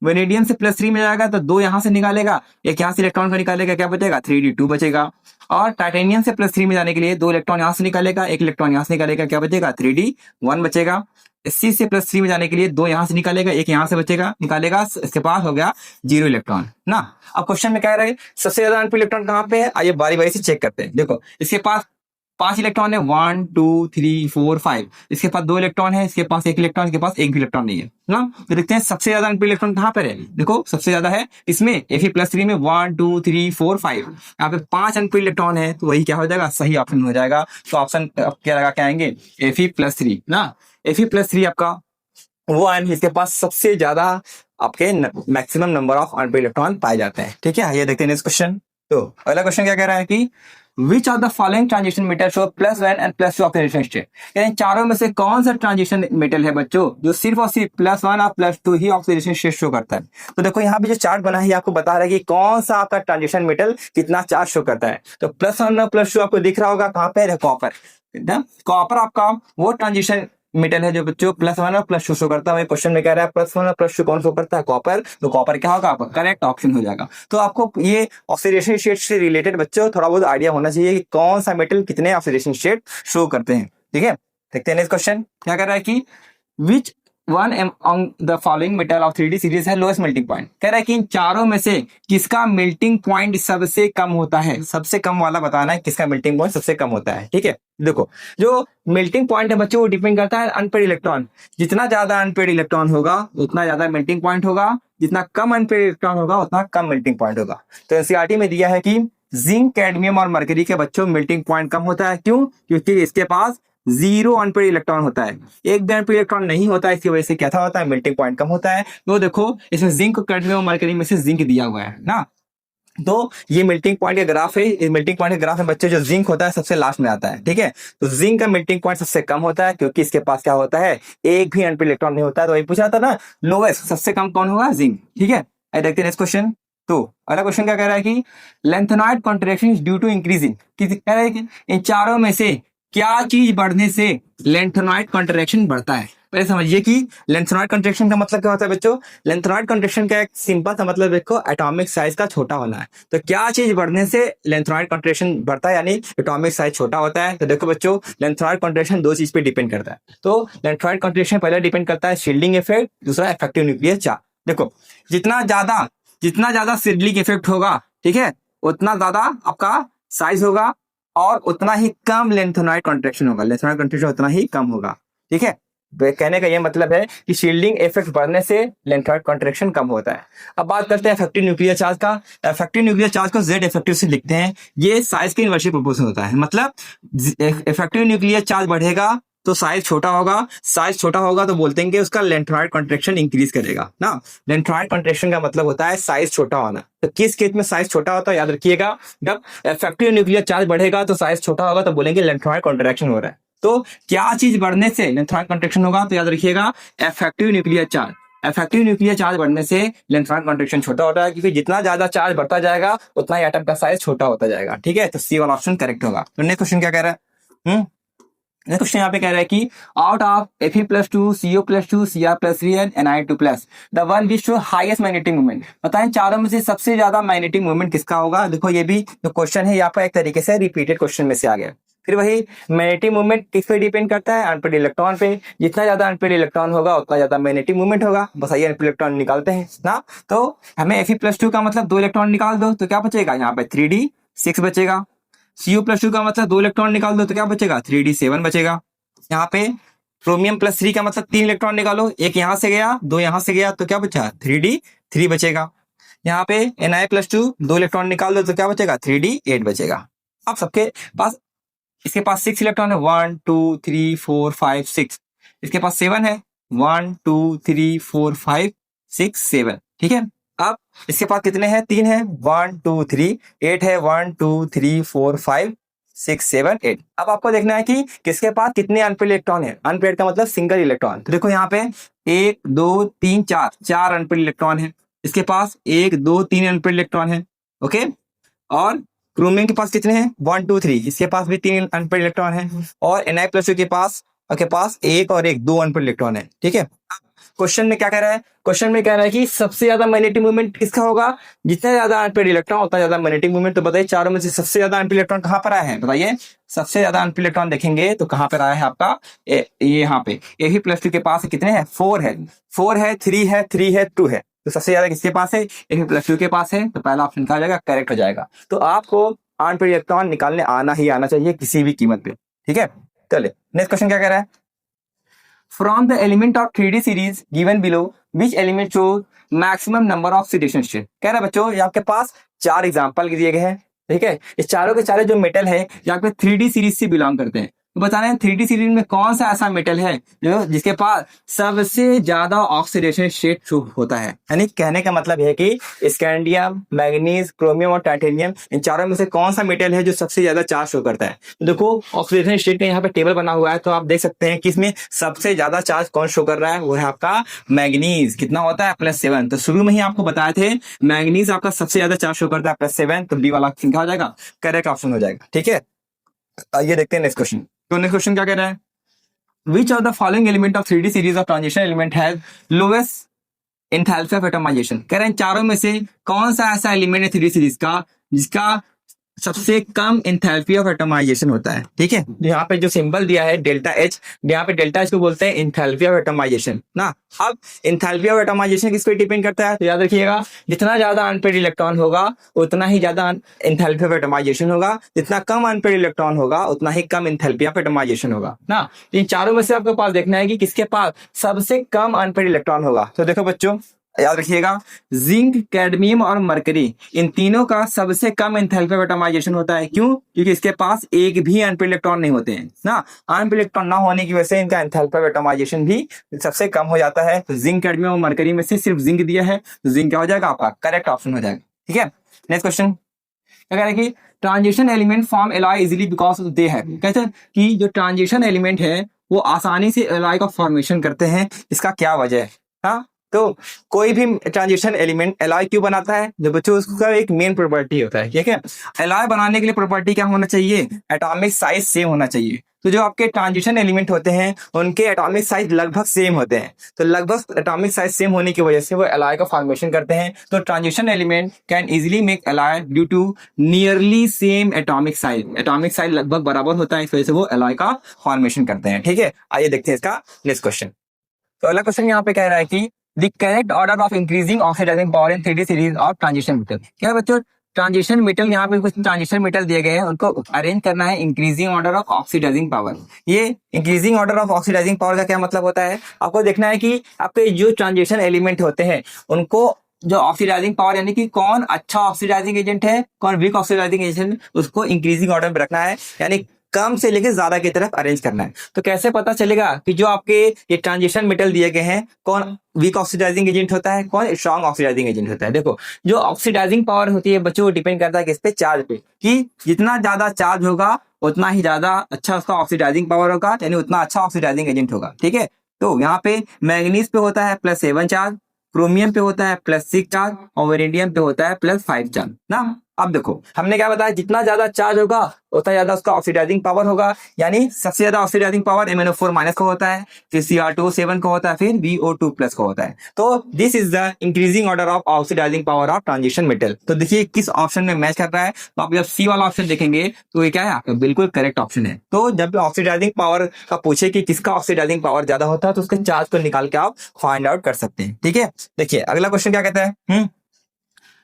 वेनेडियम से +3 में जाएगा तो 2 यहां से निकालेगा, 1 यहां से इलेक्ट्रॉन को निकालेगा, क्या बचेगा 3d2 बचेगा। और टाइटेनियम से +3 में जाने के लिए 2 इलेक्ट्रॉन यहां से निकालेगा, 1 इलेक्ट्रॉन यहां से निकालेगा, क्या बचेगा 3d1 बचेगा। C से +3 में जाने के लिए 2 यहां से निकालेगा, 1 यहां से बचेगा निकालेगा, इसके पास हो गया 0 इलेक्ट्रॉन ना। अब क्वेश्चन में कह रहे हैं सबसे ज्यादा अनपेड इलेक्ट्रॉन कहां पे है, आइए बारी बारी से चेक करते हैं। देखो इसके पास 5 इलेक्ट्रॉन है, 1 2 3 4 5, इसके पास 2 इलेक्ट्रॉन है, इसके पास 1 इलेक्ट्रॉन, इसके पास एक भी इलेक्ट्रॉन नहीं है ना। तो देखते हैं सबसे ज्यादा अनपेड इलेक्ट्रॉन कहां पर है। देखो सबसे ज्यादा है इसमें Fe+3 में 1 2 3 4 5, यहाँ पे 5 अनपेड इलेक्ट्रॉन है, तो वही क्या हो जाएगा, सही ऑप्शन हो जाएगा। तो ऑप्शन क्या लगा के आएंगे, Fe+3 ना। Fe+3 आपका वो आयन जिसके पास सबसे ज्यादा आपके maximum number of unpaired electron पाए जाते हैं। ठीक है, ये देखते हैं नेक्स्ट क्वेश्चन। तो अगला क्वेश्चन क्या कह रहा है कि which of the following transition metal show +1 and +2 oxidation state, यानी चारों में से कौन सा ट्रांजिशन मेटल है बच्चों जो सिर्फ और सिर्फ +1 और +2 ही ऑक्सीडेशन स्टेट शो करता है। तो देखो यहाँ पे जो चार्ट बना है आपको बता रहा है कि कौन सा आपका ट्रांजिशन मेटल कितना चार्ज शो करता है। तो +1 और +2 आपको दिख रहा होगा कहाँ पे, कॉपर। कॉपर आपका वो ट्रांजिशन मेटल है जो बच्चों +1 और +2 शो करता है। क्वेश्चन में कह रहा है +1 और +2 कौन शो करता है, कॉपर। तो कॉपर क्या होगा आपका करेक्ट ऑप्शन हो जाएगा। तो आपको ये ऑक्सीडेशन स्टेट से रिलेटेड बच्चों थोड़ा बहुत आइडिया होना चाहिए कि कौन सा मेटल कितने ऑक्सीडेशन स्टेट शो करते हैं। ठीक है, देखते हैं नेक्स्ट क्वेश्चन क्या कर रहा है कि which one among the following metal of 3D series है लोएस्ट मेल्टिंग पॉइंट। कह रहा है कि इन चारों में से किसका मेल्टिंग पॉइंट सबसे कम होता है, सबसे कम वाला बताना है किसका मेल्टिंग पॉइंट सबसे कम होता है। ठीक है, देखो जो मेल्टिंग पॉइंट है बच्चों वो डिपेंड करता है अनपेड इलेक्ट्रॉन। जितना ज्यादा अनपेड इलेक्ट्रॉन होगा उतना ज्यादा मेल्टिंग पॉइंट होगा, जितना कम अनपेड इलेक्ट्रॉन होगा उतना कम मेल्टिंग पॉइंट होगा। तो एनसीईआरटी में दिया है कि जिंक, कैडमियम और मरकरी के बच्चों मेल्टिंग पॉइंट कम होता है। क्यों? क्योंकि इसके पास 0 अनपेड इलेक्ट्रॉन होता है, एक भी अनपेड इलेक्ट्रॉन नहीं होता है, इसकी वजह से क्या था होता है मेल्टिंग पॉइंट कम होता है। तो देखो इसमें जिंक, कैडमियम और मरकरी में से जिंक दिया हुआ है ना। तो ये मेल्टिंग पॉइंट का ग्राफ है। इस मेल्टिंग पॉइंट के ग्राफ में बच्चे जो जिंक होता है सबसे लास्ट में आता है। ठीक है, तो जिंक का मेल्टिंग पॉइंट सबसे कम होता है क्योंकि इसके पास क्या होता है, एक भी अनपेड इलेक्ट्रॉन नहीं होता है। तो वही पूछा था ना, लोएस्ट सबसे कम कौन होगा, जिंक। ठीक है, देखते हैं नेक्स्ट क्वेश्चन। तो अगला क्वेश्चन क्या कह रहा है कि lanthanoid contraction is due to increasing, कह रहा है कि इन चारों में से क्या चीज बढ़ने से लेंथेनॉइड कॉन्ट्रैक्शन बढ़ता है। पहले समझिए कि लेंथेनॉइड कॉन्ट्रैक्शन का मतलब क्या होता है बच्चों। लेंथेनॉइड कॉन्ट्रैक्शन का एक सिंपल सा मतलब देखो एटॉमिक साइज का छोटा होना है। तो क्या चीज बढ़ने से लेंथेनॉइड कॉन्ट्रैक्शन बढ़ता है, यानी एटॉमिक साइज छोटा होता है। तो देखो बच्चों लेंथेनॉइड कॉन्ट्रैक्शन दो चीज पे डिपेंड करता है। तो लेंथेनॉइड कॉन्ट्रैक्शन पहले डिपेंड करता है शील्डिंग इफेक्ट, दूसरा इफेक्टिव न्यूक्लियर चार्ज। देखो जितना ज्यादा शील्डिंग इफेक्ट होगा, ठीक है, उतना ज्यादा आपका साइज होगा और उतना ही कम लेंथेनॉइड कॉन्ट्रैक्शन होगा, लेंथेनॉइड कॉन्ट्रैक्शन उतना ही कम होगा। ठीक है, कहने का ये मतलब है कि शील्डिंग इफेक्ट बढ़ने से लेंथेनॉइड कॉन्ट्रैक्शन कम होता है। अब बात करते हैं इफेक्टिव न्यूक्लियर चार्ज का। इफेक्टिव न्यूक्लियर चार्ज को Z इफेक्टिव से लिखते हैं। ये साइज के इनवर्सली प्रोपोर्शनल होता है। मतलब इफेक्टिव न्यूक्लियर चार्ज बढ़ेगा तो साइज छोटा होगा, साइज छोटा होगा तो बोलते हैं कि उसका लेंथेनॉइड कॉन्ट्रैक्शन इंक्रीज करेगा ना। लेंथेनॉइड कॉन्ट्रैक्शन का मतलब होता है साइज छोटा होना। तो किस केस में साइज छोटा होता है, याद रखिएगा, जब इफेक्टिव न्यूक्लियर चार्ज बढ़ेगा तो साइज छोटा होगा तो बोलेंगे लेंथेनॉइड कॉन्ट्रैक्शन हो रहा है। तो क्या चीज बढ़ने से लेंथेनॉइड कॉन्ट्रैक्शन होगा, तो याद रखिएगा effective nuclear charge. Effective nuclear charge बढ़ने से लेंथेनॉइड कॉन्ट्रैक्शन छोटा होता है, क्योंकि जितना ज्यादा चार्ज बढ़ता जाएगा उतना ही एटम का साइज छोटा होता जाएगा। ठीक है, तो सी वाला ऑप्शन करेक्ट होगा। तो नेक्स्ट क्वेश्चन क्या कह रहा है, क्वेश्चन यहाँ पे कह रहा है कि out of Fe+2 CO+2 Cr+3 and Ni2+, the one which show highest magnetic movement. बताएं चारों में से सबसे ज्यादा मैग्नेटिक मूवमेंट किसका होगा। देखो ये भी जो क्वेश्चन है यहाँ पर एक तरीके से रिपीटेड क्वेश्चन में से आ गया। फिर वही मैग्नेटिक मूवमेंट किस पे डिपेंड करता है, अनपेड इलेक्ट्रॉन पे। जितना ज्यादा अनपेड इलेक्ट्रॉन होगा उतना ज्यादा मैग्नेटिक मूवमेंट होगा। बस आइए अनपेड इलेक्ट्रॉन निकालते हैं ना। तो हमें Fe+2 का मतलब 2 इलेक्ट्रॉन निकाल दो तो क्या बचेगा, यहाँ पे 3d6 बचेगा। CO+2 का मतलब 2 इलेक्ट्रॉन निकाल दो तो क्या बचेगा, 3d7 बचेगा। यहाँ पे क्रोमियम+3 का मतलब 3 इलेक्ट्रॉन निकालो, एक यहाँ से गया 2 यहाँ से गया तो क्या बचा, 3d3 बचेगा। यहाँ पे Ni+2 2 इलेक्ट्रॉन निकाल दो तो क्या बचेगा, 3d8 बचेगा। अब सबके पास, इसके पास 6 इलेक्ट्रॉन है, 1 2 3 4 5 6। इसके पास 7 है, 1 2 3 4 5 6 7। ठीक है, अब इसके पास कितने हैं, 3 है, 1 2 3 8 है, 1 2 3 4 5 6 7 8। अब आपको देखना है कि किसके पास कितने अनपेड इलेक्ट्रॉन है। अनपेड का मतलब सिंगल इलेक्ट्रॉन। तो देखो यहाँ पे 1 2 3 4 अनपेड इलेक्ट्रॉन है। इसके पास 1 2 3 अनपेड इलेक्ट्रॉन है। ओके, और क्रोमियम के पास कितने हैं, 1 2 3, इसके पास भी 3 अनपेड इलेक्ट्रॉन है। और Ni+2 के पास 1 और 1 2 अनपेड इलेक्ट्रॉन है। ठीक है, क्वेश्चन में क्या कह रहा है, क्वेश्चन में कह रहा है कि सबसे ज्यादा मैग्नेटिक मूवमेंट किसका होगा, जितना ज्यादा अनपेड इलेक्ट्रॉन उतना ज्यादा मैग्नेटिक मूवमेंट। तो बताइए चारों में से सबसे ज्यादा अनपेड इलेक्ट्रॉन कहाँ पर आया है, बताइए। सबसे ज्यादा अनपेड इलेक्ट्रॉन देखेंगे तो कहाँ पर आया है आपका, ये यहाँ पे Fe+2 के पास कितने हैं, 4 है, 4 है, 3 है, 3 है, 2 है। तो सबसे ज्यादा किसके पास है, Fe+2 के पास है। तो पहला ऑप्शन क्या हो जाएगा, करेक्ट हो जाएगा। तो आपको अनपेड इलेक्ट्रॉन निकालने आना ही आना चाहिए किसी भी कीमत पे। ठीक है, चलिए नेक्स्ट क्वेश्चन क्या कह रहा है, from the element of 3D series given below which element show maximum number of oxidation state. कह रहा है बच्चों ये आपके पास 4 एग्जांपल दिए गए हैं। ठीक है, ये चारों के चारों जो मेटल है यहाँ पे 3D सीरीज से बिलोंग करते हैं। तो बताना है 3D सीरीज में कौन सा ऐसा मेटल है जो जिसके पास सबसे ज्यादा ऑक्सीडेशन स्टेट होता है। यानी कहने का मतलब है कि स्कैंडियम, मैग्नीज, क्रोमियम और टाइटेनियम, इन चारों में से कौन सा मेटल है जो सबसे ज्यादा चार्ज शो करता है। तो देखो ऑक्सीडेशन स्टेट का यहाँ पे टेबल बना हुआ है, तो आप देख सकते हैं कि इसमें सबसे ज्यादा चार्ज कौन शो कर रहा है, वो है आपका मैग्नीज। कितना होता है? +7। तो शुरू में ही आपको बताए थे मैग्नीज आपका सबसे ज्यादा चार्ज शो करता है +7, तो डी वाला ऑप्शन क्या हो जाएगा? करेक्ट ऑप्शन हो जाएगा। ठीक है, आइए देखते हैं नेक्स्ट क्वेश्चन। तो नेक्स्ट क्वेश्चन क्या कह रहा है? Which of the following element of 3D series of transition element has lowest enthalpy of atomization. कह रहे हैं चारों में से कौन सा ऐसा एलिमेंट है 3D सीरीज का जिसका सबसे कम एंथैल्पी ऑफ एटमाइजेशन होता है। ठीक है, यहाँ पे जो सिंबल दिया है डेल्टा एच, यहाँ पे डेल्टा एच को बोलते हैं एंथैल्पी ऑफ एटमाइजेशन ना। अब एंथैल्पी ऑफ एटमाइजेशन किस पे डिपेंड करता है? तो याद रखिएगा, जितना ज्यादा अनपेड इलेक्ट्रॉन होगा उतना ही ज्यादा एंथैल्पी ऑफ एटमाइजेशन होगा, जितना कम अनपेड इलेक्ट्रॉन होगा उतना ही कम एंथैल्पी ऑफ एटमाइजेशन होगा ना। इन चारों में से आपके पास देखना है कि किसके पास सबसे कम अनपेड इलेक्ट्रॉन होगा। तो देखो बच्चों, याद रखिएगा, जिंक, कैडमियम और मरकरी, इन तीनों का सबसे कम एंथैल्पी ऑफ एटमाइजेशन होता है। क्यों? क्योंकि इसके पास एक भी अनपेड इलेक्ट्रॉन नहीं होते हैं ना। अनपेड इलेक्ट्रॉन ना होने की वजह से इनका एंथैल्पी ऑफ एटमाइजेशन भी सबसे कम हो जाता है। तो जिंक, कैडमियम और मरकरी में से सिर्फ जिंक दिया है, तो जिंक क्या हो जाएगा? आपका करेक्ट ऑप्शन हो जाएगा। ठीक है, नेक्स्ट क्वेश्चन क्या कह रहे हैं कि transition element form alloy easily because they है। कहते हैं कि जो ट्रांजिशन एलिमेंट है वो आसानी से एलॉय का फॉर्मेशन करते हैं, इसका क्या वजह है? हाँ, तो कोई भी ट्रांजिशन एलिमेंट एलॉय क्यों बनाता है? जो बच्चों, उसका एक मेन प्रॉपर्टी होता है। ठीक है, एलॉय बनाने के लिए प्रॉपर्टी क्या होना चाहिए? एटॉमिक साइज सेम होना चाहिए। तो जो आपके ट्रांजिशन एलिमेंट होते हैं उनके एटॉमिक साइज लगभग सेम होते हैं, तो लगभग एटॉमिक साइज सेम होने की वजह से वो एलॉय का फॉर्मेशन करते हैं। तो transition element can easily make alloy due to nearly same atomic size. Atomic size लगभग बराबर होता है, इस वजह से वो एलॉय का फॉर्मेशन करते हैं। ठीक है, आइए देखते हैं इसका नेक्स्ट क्वेश्चन। तो अगला क्वेश्चन यहाँ पे कह रहा है कि the correct order of increasing oxidizing power in 3D series of transition metal. क्या है बच्चों? ट्रांजिशन मेटल, यहाँ पे कुछ ट्रांजिशन मेटल दिए गए हैं, उनको अरेंज करना है increasing order of oxidising power. ये increasing order of oxidising power का क्या मतलब होता है? आपको देखना है कि आपके जो ट्रांजिशन एलिमेंट होते हैं उनको जो ऑक्सीडाइजिंग पावर, यानी कि कौन अच्छा ऑक्सीडाइजिंग एजेंट है, कौन वीक ऑक्सीडाइजिंग एजेंट, उसको इंक्रीजिंग ऑर्डर में रखना है, यानी कम से लेकर ज्यादा की तरफ अरेंज करना है। तो कैसे पता चलेगा कि जो आपके ये ट्रांजिशन मेटल दिए गए हैं कौन वीक ऑक्सीडाइजिंग एजेंट होता है, कौन स्ट्रॉन्ग ऑक्सीडाइजिंग एजेंट होता है? देखो, जो ऑक्सीडाइजिंग पावर होती है बच्चों, वो डिपेंड करता है किस पे? चार्ज पे। कि जितना ज्यादा चार्ज होगा उतना ही ज्यादा अच्छा उसका ऑक्सीडाइजिंग पावर होगा, यानी उतना अच्छा ऑक्सीडाइजिंग एजेंट होगा। ठीक है, तो यहाँ पे मैग्नीज पे होता है +7 चार्ज, क्रोमियम पे होता है +6 चार्ज और वेरिडियम पे होता है +5 चार्ज ना। अब देखो, हमने क्या बताया? जितना ज्यादा चार्ज होगा उतना ज्यादा उसका ऑक्सीडाइजिंग पावर होगा, यानी सबसे ज्यादा ऑक्सीडाइजिंग पावर MnO4- का होता है, फिर Cr2O7 का होता है, फिर BO2+ का होता है। तो this is the increasing order of oxidising power of transition metal. तो देखिए किस ऑप्शन में मैच कर रहा है। तो आप जब सी वाला ऑप्शन देखेंगे तो ये क्या है? आपका बिल्कुल करेक्ट ऑप्शन है। तो जब ऑक्सीडाइजिंग पावर का पूछे कि किसका ऑक्सीडाइजिंग पावर ज्यादा होता है, तो उसके चार्ज को निकाल के आप फाइंड आउट कर सकते हैं। ठीक है, देखिए अगला क्वेश्चन क्या कहता है?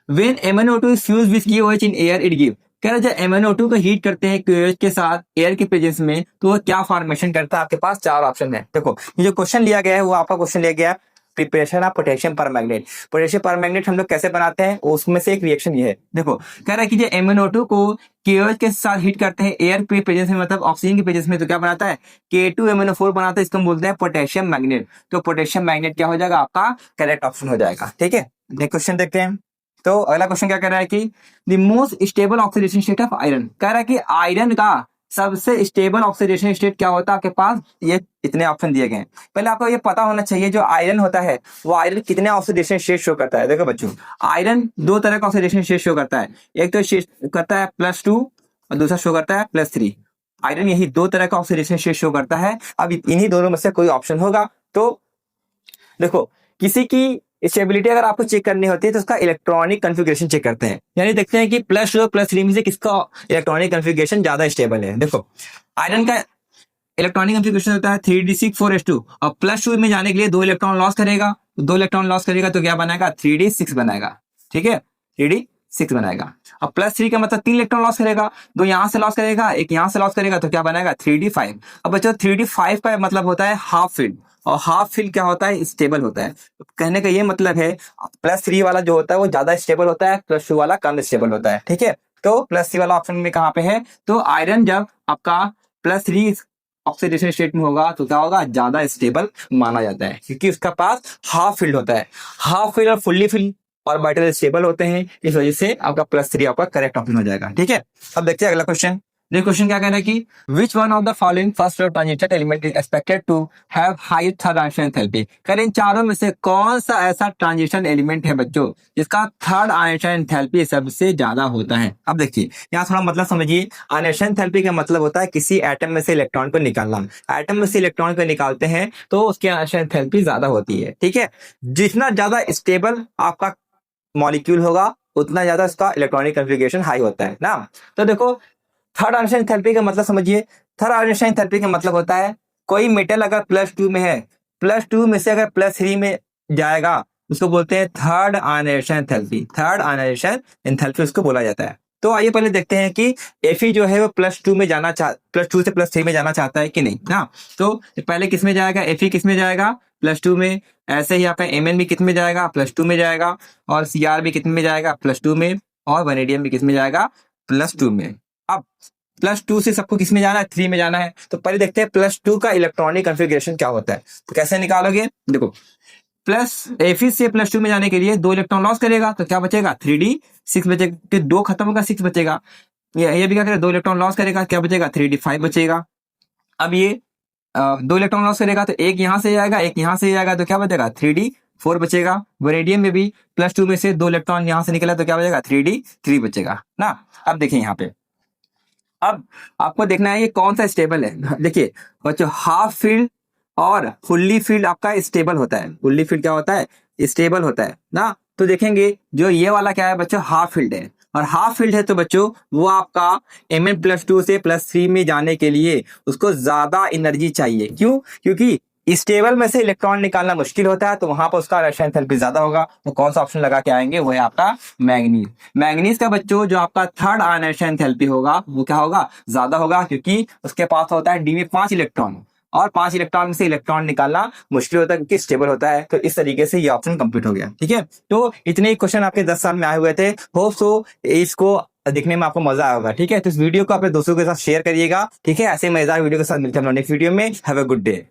When MnO2 is fused with KOH in air it give। कह रहा है जब MnO2 को हीट करते हैं KOH के साथ एयर के प्रेजेंस में, तो वो क्या फॉर्मेशन करता है? आपके पास 4 ऑप्शन है। देखो, ये जो क्वेश्चन लिया गया है वो आपका क्वेश्चन लिया गया है preparation of potassium permanganate. Potassium permanganate हम लोग कैसे बनाते हैं, उसमें से एक रिएक्शन ये है। देखो, कह रहा है कि जो MnO2 को KOH के साथ हीट करते हैं एयर के प्रेजेंस में, मतलब ऑक्सीजन के प्रेजेंस में, तो क्या बनाता है? K2MnO4 बनाता है, इसको हम बोलते हैं पोटेशियम मैग्नेट। तो पोटेशियम मैग्नेट क्या हो जाएगा? आपका करेक्ट ऑप्शन हो जाएगा। ठीक है, नेक्स्ट क्वेश्चन देखते हैं। तो अगला क्वेश्चन क्या कह रहा है कि the most stable oxidation state of iron. कह रहा है कि आयरन का सबसे स्टेबल ऑक्सीडेशन स्टेट क्या होता है आपके पास? ये इतने ऑप्शन दिए गए हैं। पहले आपको ये पता होना चाहिए जो आयरन होता है वो आयरन कितने ऑक्सीडेशन स्टेट शो करता है। देखो बच्चों, आयरन 2 तरह का ऑक्सीडेशन स्टेट शो करता है। एक तो करता है +2 और दूसरा शो करता है +3। आयरन यही 2 तरह का ऑक्सीडेशन स्टेट शो करता है। अब इन्हीं दोनों में से कोई ऑप्शन होगा। तो देखो, किसी की स्टेबिलिटी अगर आपको चेक करनी होती है तो उसका इलेक्ट्रॉनिक कॉन्फ़िगरेशन चेक करते हैं, यानी देखते हैं कि +2 और +3 में से किसका इलेक्ट्रॉनिक कॉन्फ़िगरेशन ज्यादा स्टेबल है। देखो, आयरन का इलेक्ट्रॉनिक कॉन्फ़िगरेशन होता है 3d6 4s2 और +2 में जाने के लिए 2 इलेक्ट्रॉन लॉस करेगा। 2 इलेक्ट्रॉन लॉस करेगा तो क्या बनाएगा? 3d6 बनाएगा। ठीक है, 3d6 बनाएगा। अब +3 का मतलब 3 इलेक्ट्रॉन लॉस करेगा, 2 यहां से लॉस करेगा, 1 यहां से लॉस करेगा, तो क्या बनाएगा? 3d5। अब बच्चों 3d5 का मतलब होता है हाफ फिल्ड, और हाफ फिल्ड क्या होता है? स्टेबल होता है। तो कहने का ये मतलब है +3 वाला जो होता है वो ज्यादा स्टेबल होता है, +2 वाला कम स्टेबल होता है। ठीक है, तो +3 वाला ऑप्शन में कहाँ पे है? तो आयरन जब आपका +3 ऑक्सीडेशन स्टेट में होगा तो क्या होगा, ज्यादा स्टेबल माना जाता है, क्योंकि उसका पास हाफ फील्ड होता है। हाफ फील्ड और फुल्ली फील्ड ऑर्बिटल स्टेबल होते हैं, इस वजह से आपका +3 आपका करेक्ट ऑप्शन हो जाएगा। ठीक है, अब देखते हैं अगला क्वेश्चन। ये क्वेश्चन क्या कह रहा है कि which one of the following first order transition element is expected to have high third ionic enthalpy. करें इन चारों में से कौन सा ऐसा ट्रांजिशन एलिमेंट है बच्चों जिसका थर्ड आयनिक एंथैल्पी सबसे ज्यादा होता है। अब देखिए यहाँ थोड़ा मतलब समझिए। आयनिक एंथैल्पी का मतलब होता है किसी एटम में से इलेक्ट्रॉन को निकालना। एटम में से इलेक्ट्रॉन को निकालते हैं तो उसकी आयनिक एंथैल्पी ज्यादा होती है। ठीक है, जितना ज्यादा स्टेबल आपका मॉलिक्यूल होगा उतना ज्यादा इसका इलेक्ट्रॉनिक कॉन्फ़िगरेशन हाई होता है ना। तो देखो थर्ड आयनिक एंथैल्पी का मतलब समझिए। थर्ड आयनिक एंथैल्पी का मतलब होता है कोई मेटल अगर +2 में है, +2 में से अगर +3 में जाएगा उसको बोलते हैं third ionic enthalpy. Third ionic enthalpy उसको बोला जाता है। तो आइए पहले देखते हैं कि Fe जो है वो +2 में जाना +2 से +3 में जाना चाहता है कि नहीं ना। तो पहले किस में जाएगा, Fe किस में जाएगा, +2 में। ऐसे ही आपका Mn भी किस में जाएगा, +2 में जाएगा। और Cr भी कितने में जाएगा, +2 में। और वैनेडियम भी किस में जाएगा, +2 में। अब +2 से सबको किस में जाना है, 3 में जाना है। तो पहले देखते हैं +2 का इलेक्ट्रॉनिक कॉन्फ़िगरेशन क्या होता है। तो कैसे निकालोगे, देखो Fe से +2 में जाने के लिए 2 इलेक्ट्रॉन लॉस करेगा तो क्या बचेगा, 3d। 6 बचेगा, 2 खत्म होगा, 6 बचेगा। ये भी क्या करेगा, 2 इलेक्ट्रॉन लॉस करेगा, क्या बचेगा, 3d, 5 बचेगा। अब ये 2 इलेक्ट्रॉन लॉस करेगा तो एक यहां से जाएगा, एक यहां से जाएगा, तो क्या बचेगा, 3d, 4 बचेगा। वैनेडियम में भी +2 में से 2 इलेक्ट्रॉन यहां से निकला तो क्या बचेगा, 3d, 3 बचेगा ना। अब देखिए यहाँ पे, अब आपको देखना है ये कौन सा स्टेबल है। देखिए बच्चों, हाफ फील्ड और फुल्ली फील्ड आपका स्टेबल होता है। फुल्ली फील्ड क्या होता है, स्टेबल होता है ना। तो देखेंगे जो ये वाला क्या है बच्चों, हाफ फील्ड है। और हाफ फील्ड है तो बच्चों वो आपका Mn+2 से +3 में जाने के लिए उसको ज्यादा एनर्जी चाहिए। क्यों, क्योंकि स्टेबल में से इलेक्ट्रॉन निकालना मुश्किल होता है, तो वहां पर उसका आयनिक एंथैल्पी ज्यादा होगा। तो कौन सा ऑप्शन लगा के आएंगे, वो है आपका मैंगनीज। मैंगनीज का बच्चों जो आपका थर्ड आयनिक एंथैल्पी होगा वो क्या होगा, ज्यादा होगा, क्योंकि उसके पास होता है डी में 5 इलेक्ट्रॉन। और 5 इलेक्ट्रॉन में से इलेक्ट्रॉन निकालना मुश्किल होता है क्योंकि स्टेबल होता है। तो इस तरीके से ये ऑप्शन कंप्लीट हो गया। ठीक है, तो इतने ही क्वेश्चन आपके 10 साल में आए हुए थे। होप सो इसको देखने में आपको मजा आया होगा। ठीक है, तो इस वीडियो को अपने दोस्तों के साथ शेयर करिएगा। ठीक है, ऐसे मजेदार वीडियो के साथ मिलते हैं नेक्स्ट वीडियो में। Have a good day.